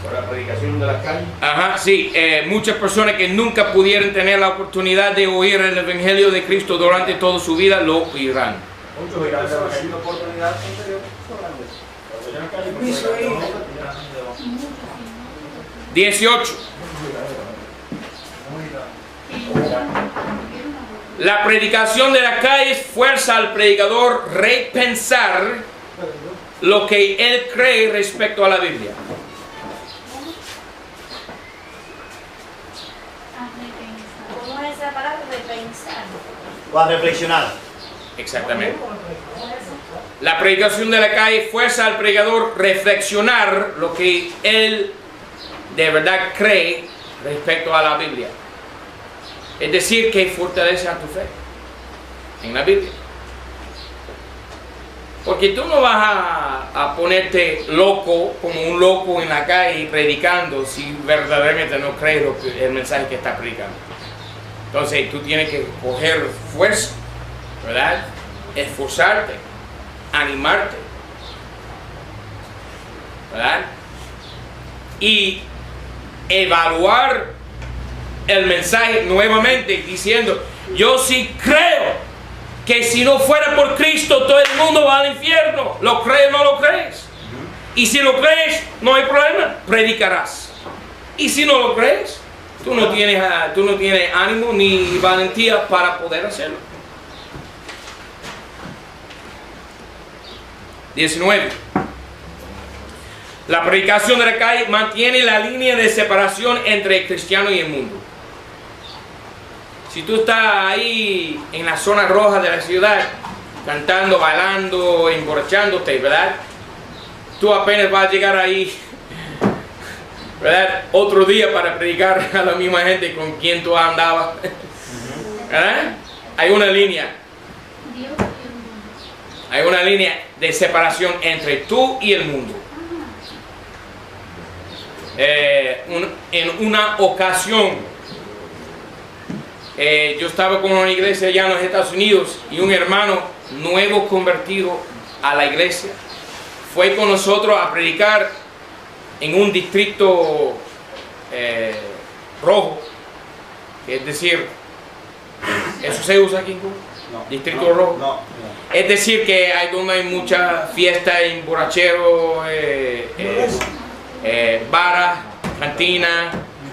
Por la predicación de la calle. Ajá, sí, muchas personas que nunca pudieron tener la oportunidad de oír el evangelio de Cristo durante toda su vida, lo oirán. Muchos irán de evangelio. Permiso ahí. 18. La predicación de la calle fuerza al predicador repensar lo que él cree respecto a la Biblia. ¿Cómo es esa palabra de pensar? O a reflexionar. Exactamente. La predicación de la calle fuerza al predicador reflexionar lo que él de verdad cree respecto a la Biblia. Es decir, que fortalece a tu fe en la Biblia. Porque tú no vas a ponerte loco, como un loco en la calle predicando, si verdaderamente no crees el mensaje que está predicando. Entonces tú tienes que coger fuerza, ¿verdad? Esforzarte, animarte, ¿verdad? Y evaluar el mensaje nuevamente diciendo, yo sí creo que si no fuera por Cristo todo el mundo va al infierno. ¿Lo crees o no lo crees? Y si lo crees, no hay problema, predicarás. Y si no lo crees, tú no tienes ánimo ni valentía para poder hacerlo. 19. La predicación de la calle mantiene la línea de separación entre el cristiano y el mundo. Si tú estás ahí en la zona roja de la ciudad, cantando, bailando, emborrachándote, ¿verdad? Tú apenas vas a llegar ahí, ¿verdad? Otro día para predicar a la misma gente con quien tú andabas, ¿verdad? Hay una línea. Hay una línea de separación entre tú y el mundo. En una ocasión, yo estaba con una iglesia allá en los Estados Unidos y un hermano nuevo convertido a la iglesia fue con nosotros a predicar en un distrito rojo, es decir, ¿eso se usa aquí en Cuba? No, Distrito rojo. No. Es decir, que hay donde hay mucha fiesta, emborrachero, bares, cantina,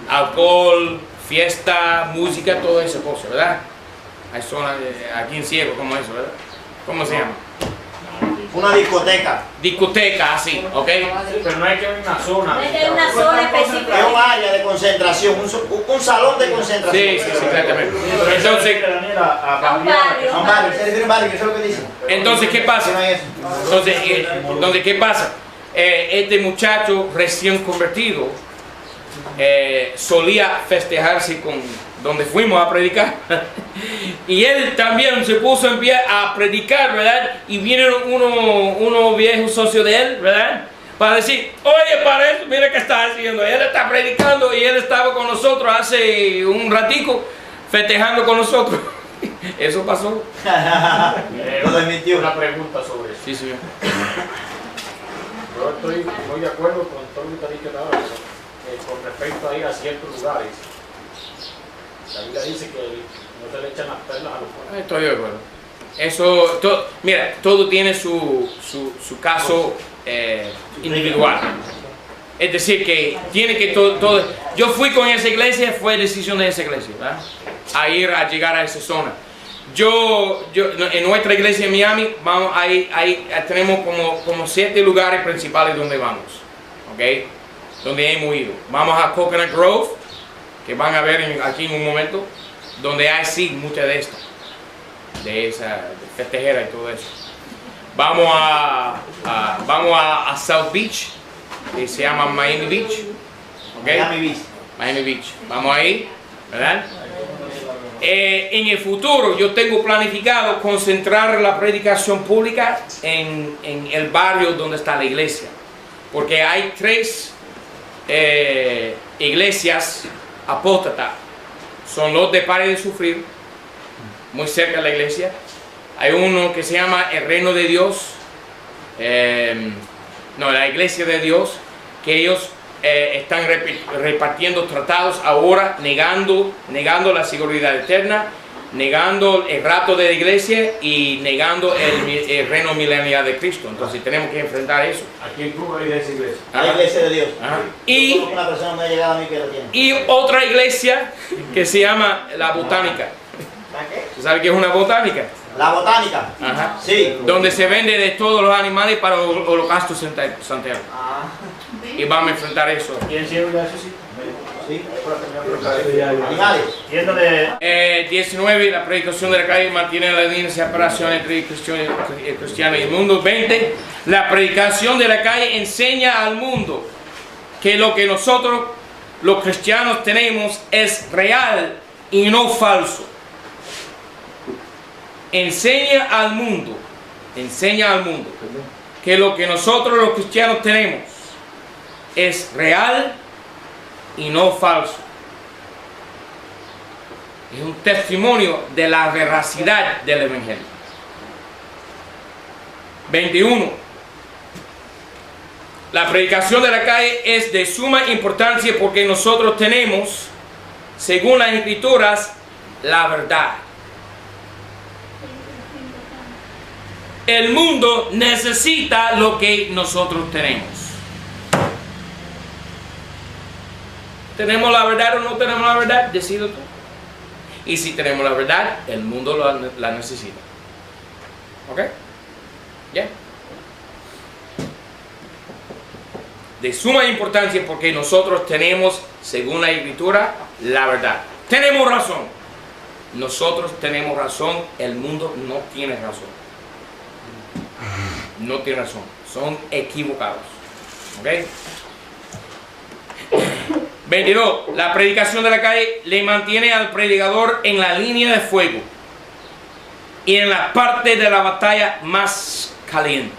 alcohol, fiesta, música, toda esa cosa, ¿verdad? Hay zonas aquí en Ciego como eso, ¿verdad? ¿Cómo se llama? Una discoteca. Discoteca, así, ¿ok? Pero no hay que ver una zona. No hay que una zona Es un específica. área de concentración, un salón de concentración. Sí, exactamente. Entonces, A un barrio. A un barrio, se refiere a un barrio, que eso es lo que dice. entonces ¿qué No pasa? hay eso. Entonces, ¿qué pasa? Este muchacho recién convertido solía festejarse con donde fuimos a predicar y él también se puso en pie a predicar, ¿verdad? Y vienen unos viejos socios de él, ¿verdad? Para decir, oye, para eso, mira qué está haciendo. Él está predicando y él estaba con nosotros hace un ratico festejando con nosotros. Eso pasó. Lo desmintió. Una pregunta sobre eso. Sí, señor. Yo estoy muy de acuerdo con todo lo que ha dicho ahora, con respecto a ir a ciertos lugares. La Biblia dice que no se le echan las perlas a los pueblos. Estoy de acuerdo. Eso, mira, todo tiene su caso individual. Es decir, que tiene que todo. Yo fui con esa iglesia, fue decisión de esa iglesia, ¿verdad? A llegar a esa zona. Yo en nuestra iglesia en Miami, vamos, tenemos como 7 lugares principales donde vamos, ¿ok? Donde hemos ido. Vamos a Coconut Grove, que van a ver aquí en un momento, donde hay sí mucha de esta, de esa festejera y todo eso. Vamos a South Beach, que se llama Miami Beach, ¿ok? Miami Beach. Vamos ahí, ¿verdad? En el futuro yo tengo planificado concentrar la predicación pública en el barrio donde está la iglesia, porque hay 3 iglesias apóstatas. Son los de Pare de Sufrir, muy cerca de la iglesia. Hay uno que se llama el Reino de Dios, la Iglesia de Dios, que ellos repartiendo tratados ahora, negando la seguridad eterna, negando el rapto de la iglesia y negando el reino milenial de Cristo. Entonces tenemos que enfrentar eso. Aquí en Cuba hay de esa iglesia. La iglesia de Dios. Ajá. Yo conozco una persona muy llegada a mí que lo tiene. Y otra iglesia que se llama la botánica. ¿La qué? ¿Tú sabes qué es una botánica? La botánica. Ajá. Sí. Donde se vende de todos los animales para holocausto santiago. Ah, Y vamos a enfrentar eso. ¿Quién sirve de eso? Sí. sí. Animales. 19, la predicación de la calle mantiene la línea de separación entre el cristiano y el mundo. 20, la predicación de la calle enseña al mundo que lo que nosotros, los cristianos, tenemos es real y no falso. Enseña al mundo que lo que nosotros los cristianos tenemos es real y no falso. Es un testimonio de la veracidad del Evangelio. 21. La predicación de la calle es de suma importancia porque nosotros tenemos, según las Escrituras, la verdad. El mundo necesita lo que nosotros tenemos. ¿Tenemos la verdad o no tenemos la verdad? Decido tú. Y si tenemos la verdad, el mundo la necesita. ¿Ok? ¿Ya? De suma importancia porque nosotros tenemos, según la Escritura, la verdad. Tenemos razón. Nosotros tenemos razón, el mundo no tiene razón. No tiene razón. Son equivocados. ¿Ok? 22. La predicación de la calle le mantiene al predicador en la línea de fuego y en la parte de la batalla más caliente.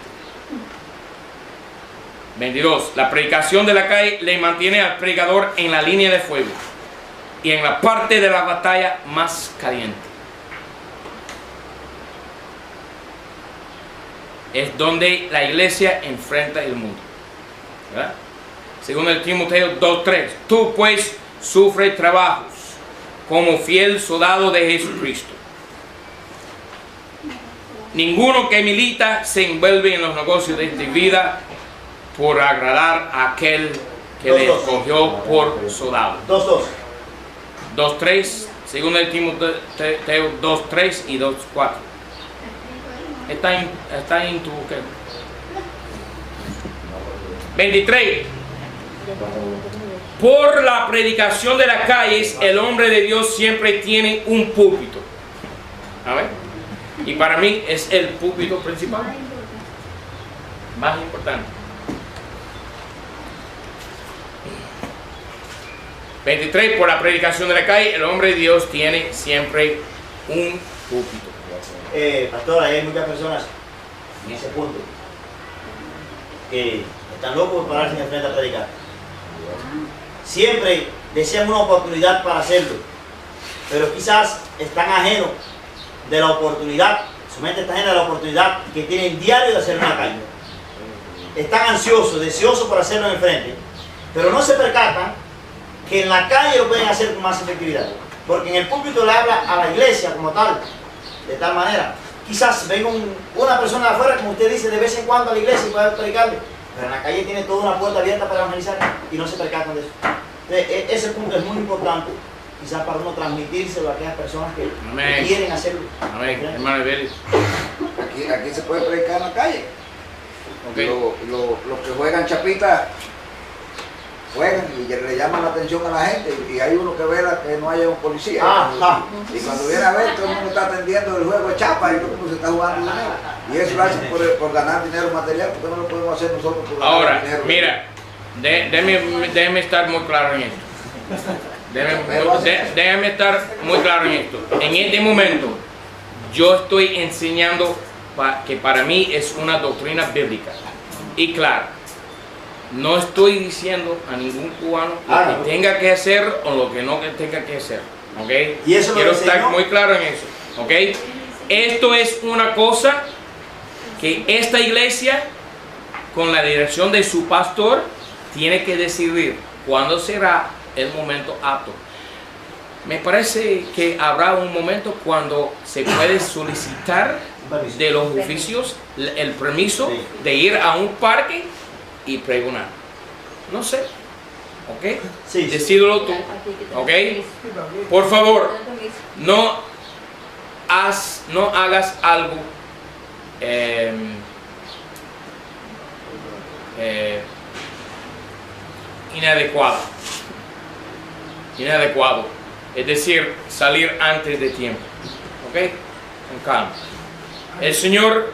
22. La predicación de la calle le mantiene al predicador en la línea de fuego y en la parte de la batalla más caliente. Es donde la iglesia enfrenta el mundo. ¿Verdad? Según el Timoteo 2:3, tú pues sufre trabajos como fiel soldado de Jesucristo. Ninguno que milita se envuelve en los negocios de esta vida por agradar a aquel que le escogió por soldado. 2:3, según el Timoteo 2:3 y 2:4. Está en tu boquete. 23. Por la predicación de las calles, el hombre de Dios siempre tiene un púlpito. A ver. Y para mí es el púlpito principal. Más importante. 23. Por la predicación de la calle, el hombre de Dios tiene siempre un púlpito. Pastor, hay muchas personas en ese punto que están locos por pararse en frente a predicar. Siempre desean una oportunidad para hacerlo, pero quizás están ajenos de la oportunidad, su mente está ajena de la oportunidad que tienen diario de hacerlo en la calle. Están ansiosos, deseosos por hacerlo en el frente, pero no se percatan que en la calle lo pueden hacer con más efectividad, porque en el púlpito le habla a la iglesia como tal, de tal manera. Quizás venga una persona de afuera, como usted dice, de vez en cuando a la iglesia y pueda predicarle, pero en la calle tiene toda una puerta abierta para evangelizar y no se percatan de eso. Entonces, ese punto es muy importante, quizás para uno transmitírselo a aquellas personas que quieren hacerlo. Amén. Hermano Vélez. Aquí se puede predicar en la calle. Okay. Los que juegan chapita juegan y le llaman la atención a la gente, y hay uno que vela que no haya un policía. Y cuando viene a ver, todo el mundo está atendiendo el juego de chapa y todo el mundo se está jugando dinero. Y eso lo hacen por ganar dinero material, porque no lo podemos hacer nosotros por ganar Ahora, dinero. mira, déjeme estar muy claro en esto. Déjeme estar muy claro en esto. En este momento, yo estoy enseñando que para mí es una doctrina bíblica. Y claro, no estoy diciendo a ningún cubano lo que tenga que hacer o lo que no tenga que hacer. ¿Okay? Y eso Quiero estar muy claro en eso. ¿Okay? Esto es una cosa que esta iglesia, con la dirección de su pastor, tiene que decidir cuándo será el momento apto. me parece que habrá un momento cuando se puede solicitar de los oficios el permiso de ir a un parque y pregonar. No sé, ¿ok? Sí. Decídelo tú, ¿ok? Por favor, no hagas algo inadecuado, es decir, salir antes de tiempo, ¿ok? Con calma. El Señor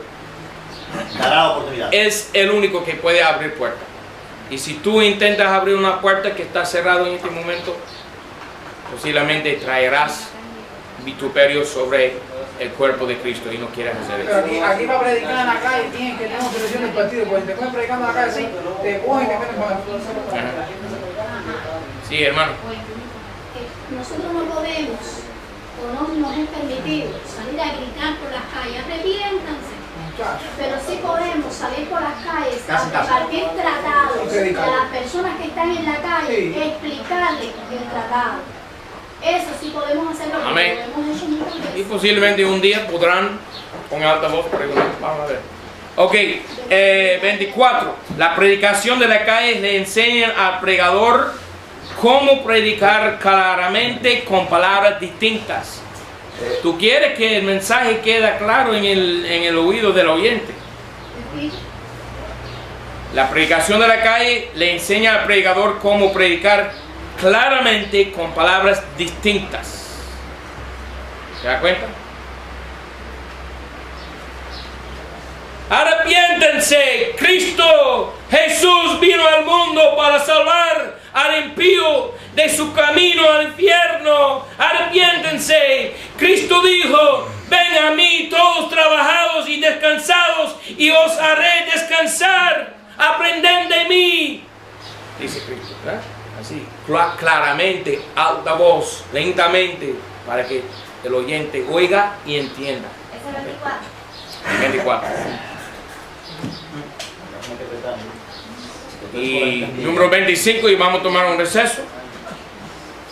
dará la oportunidad. es el único que puede abrir puertas. Y si tú intentas abrir una puerta que está cerrada en este momento, posiblemente traerás vituperio sobre el cuerpo de Cristo y no quieres hacer Pero eso. aquí para predicar en la calle tienen que tener autorización del partido, porque te pueden predicando en la calle así, te cogen y te meten para Ajá. Sí, hermano. Nosotros no podemos, o no nos es permitido, salir a gritar por las calles, arrepiéntanse. Pero sí podemos salir por las calles a repartir tratados a las personas que están en la calle, explicarles el tratado. Eso sí podemos hacerlo, porque Amén. lo hemos hecho muchas Y veces. posiblemente un día podrán con alta voz preguntar. Vamos a ver. Ok, 24. La predicación de la calle le enseña al predicador cómo predicar claramente con palabras distintas. Tú quieres que el mensaje quede claro en el oído del oyente. La predicación de la calle le enseña al predicador cómo predicar claramente con palabras distintas. ¿Se da cuenta? Arrepiéntense, Cristo Jesús vino al mundo para salvar al impío de su camino al infierno. Arrepiéntense. Cristo dijo: ven a mí todos trabajados y descansados y os haré descansar. Aprended de mí, dice Cristo, ¿verdad? Así, claramente, alta voz, lentamente, para que el oyente oiga y entienda. Ese es 24. 24. Y número 25, y vamos a tomar un receso.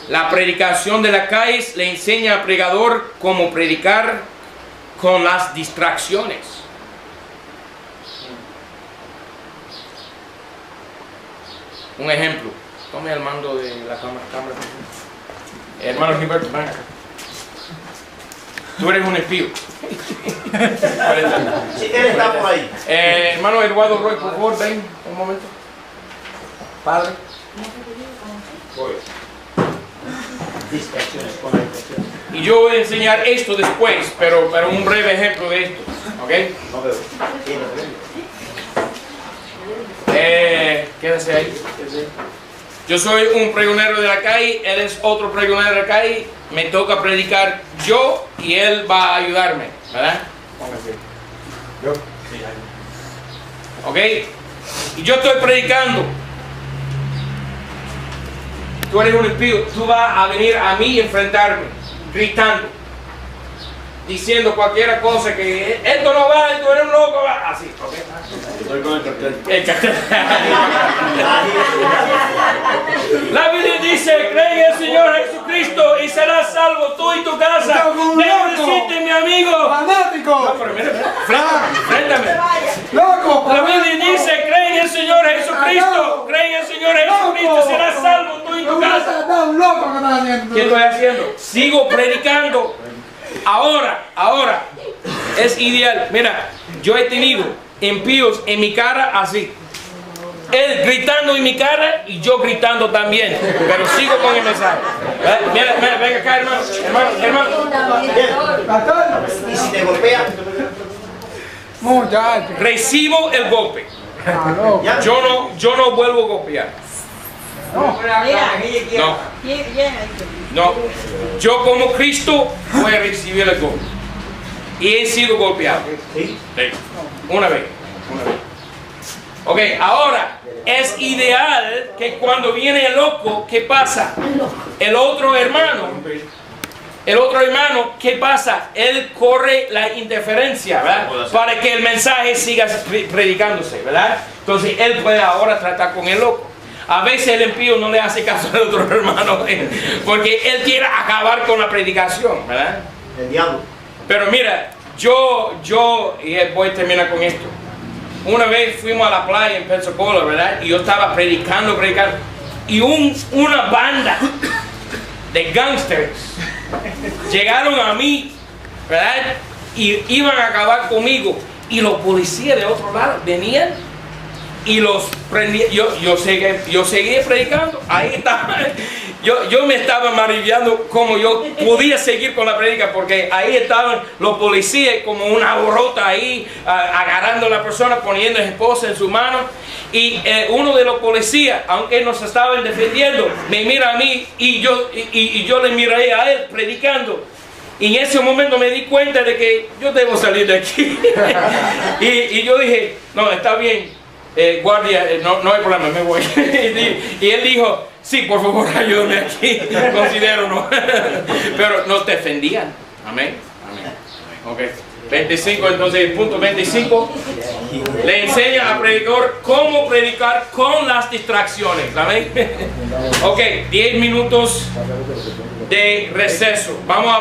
La predicación de la calle le enseña al predicador cómo predicar con las distracciones. Un ejemplo. Tome el mando de la cámara. Hermano Gilberto, ven acá. Tú eres un espío. Si él está por ahí. Hermano Eduardo Roy, por favor, ven un momento. Padre. Distracciones, con las distracciones. Y yo voy a enseñar esto después, pero un breve ejemplo de esto. ¿Ok? No veo. Sí, no veo. Quédese ahí. Yo soy un pregonero de la calle, él es otro pregonero de la calle. Me toca predicar yo y él va a ayudarme, ¿verdad? Póngase. ¿Yo? Sí, ahí. ¿Ok? Y yo estoy predicando. Tú eres un espíritu, tú vas a venir a mí y enfrentarme, gritando, diciendo cualquier cosa que esto no va, tú eres un loco, va. Así, ¿ok? Estoy con el cartel. El cartel. La Biblia dice: cree en el Señor Jesucristo y serás salvo tú y tu casa. Debo decirte, mi amigo. ¡Fanático! No, pero mira, fréntame. ¡Loco! La Biblia dice: cree en el Señor Jesucristo. Cree en el Señor Jesucristo, serás salvo tú y tu casa. ¡Un loco que estás haciendo! ¿Qué estoy haciendo? Sigo predicando. Ahora es ideal. Mira, yo he tenido impíos en mi cara así. Él gritando en mi cara y yo gritando también. Pero sigo con el mensaje. Mira, venga acá, hermano. ¡Pastor! Y si te golpea, Muchacho. Recibo el golpe. Ah, loco. ya. Yo no vuelvo a golpear. No. Yo como Cristo voy a recibir el golpe. Y he sido golpeado. Sí. Sí. Una vez. Ok, ahora es ideal que cuando viene el loco, ¿qué pasa? El otro hermano, ¿qué pasa? Él corre la interferencia, ¿verdad? Para que el mensaje siga predicándose, ¿verdad? Entonces él puede ahora tratar con el loco. A veces el impío no le hace caso al otro hermano, porque él quiere acabar con la predicación, ¿verdad? El diablo. Pero mira, yo y voy a terminar con esto. Una vez fuimos a la playa en Pensacola, ¿verdad? Y yo estaba predicando, y una banda de gangsters llegaron a mí, ¿verdad? Y iban a acabar conmigo. Y los policías de otro lado venían y los prendían. Yo seguía predicando. Ahí estaba. Yo me estaba maravillando cómo yo podía seguir con la predica, porque ahí estaban los policías como una borrota ahí, agarrando a la persona, poniendo a la esposa en su mano. Y uno de los policías, aunque nos estaban defendiendo, me mira a mí y yo le miré a él predicando. Y en ese momento me di cuenta de que yo debo salir de aquí. y yo dije, no, está bien, guardia, no hay problema, me voy. Y él dijo, sí, por favor, ayúdame aquí, considero, ¿no? Pero nos defendían. Amén. Amén. Ok. 25, entonces el punto 25 le enseña al predicador cómo predicar con las distracciones. Amén. Ok, 10 minutos de receso. Vamos a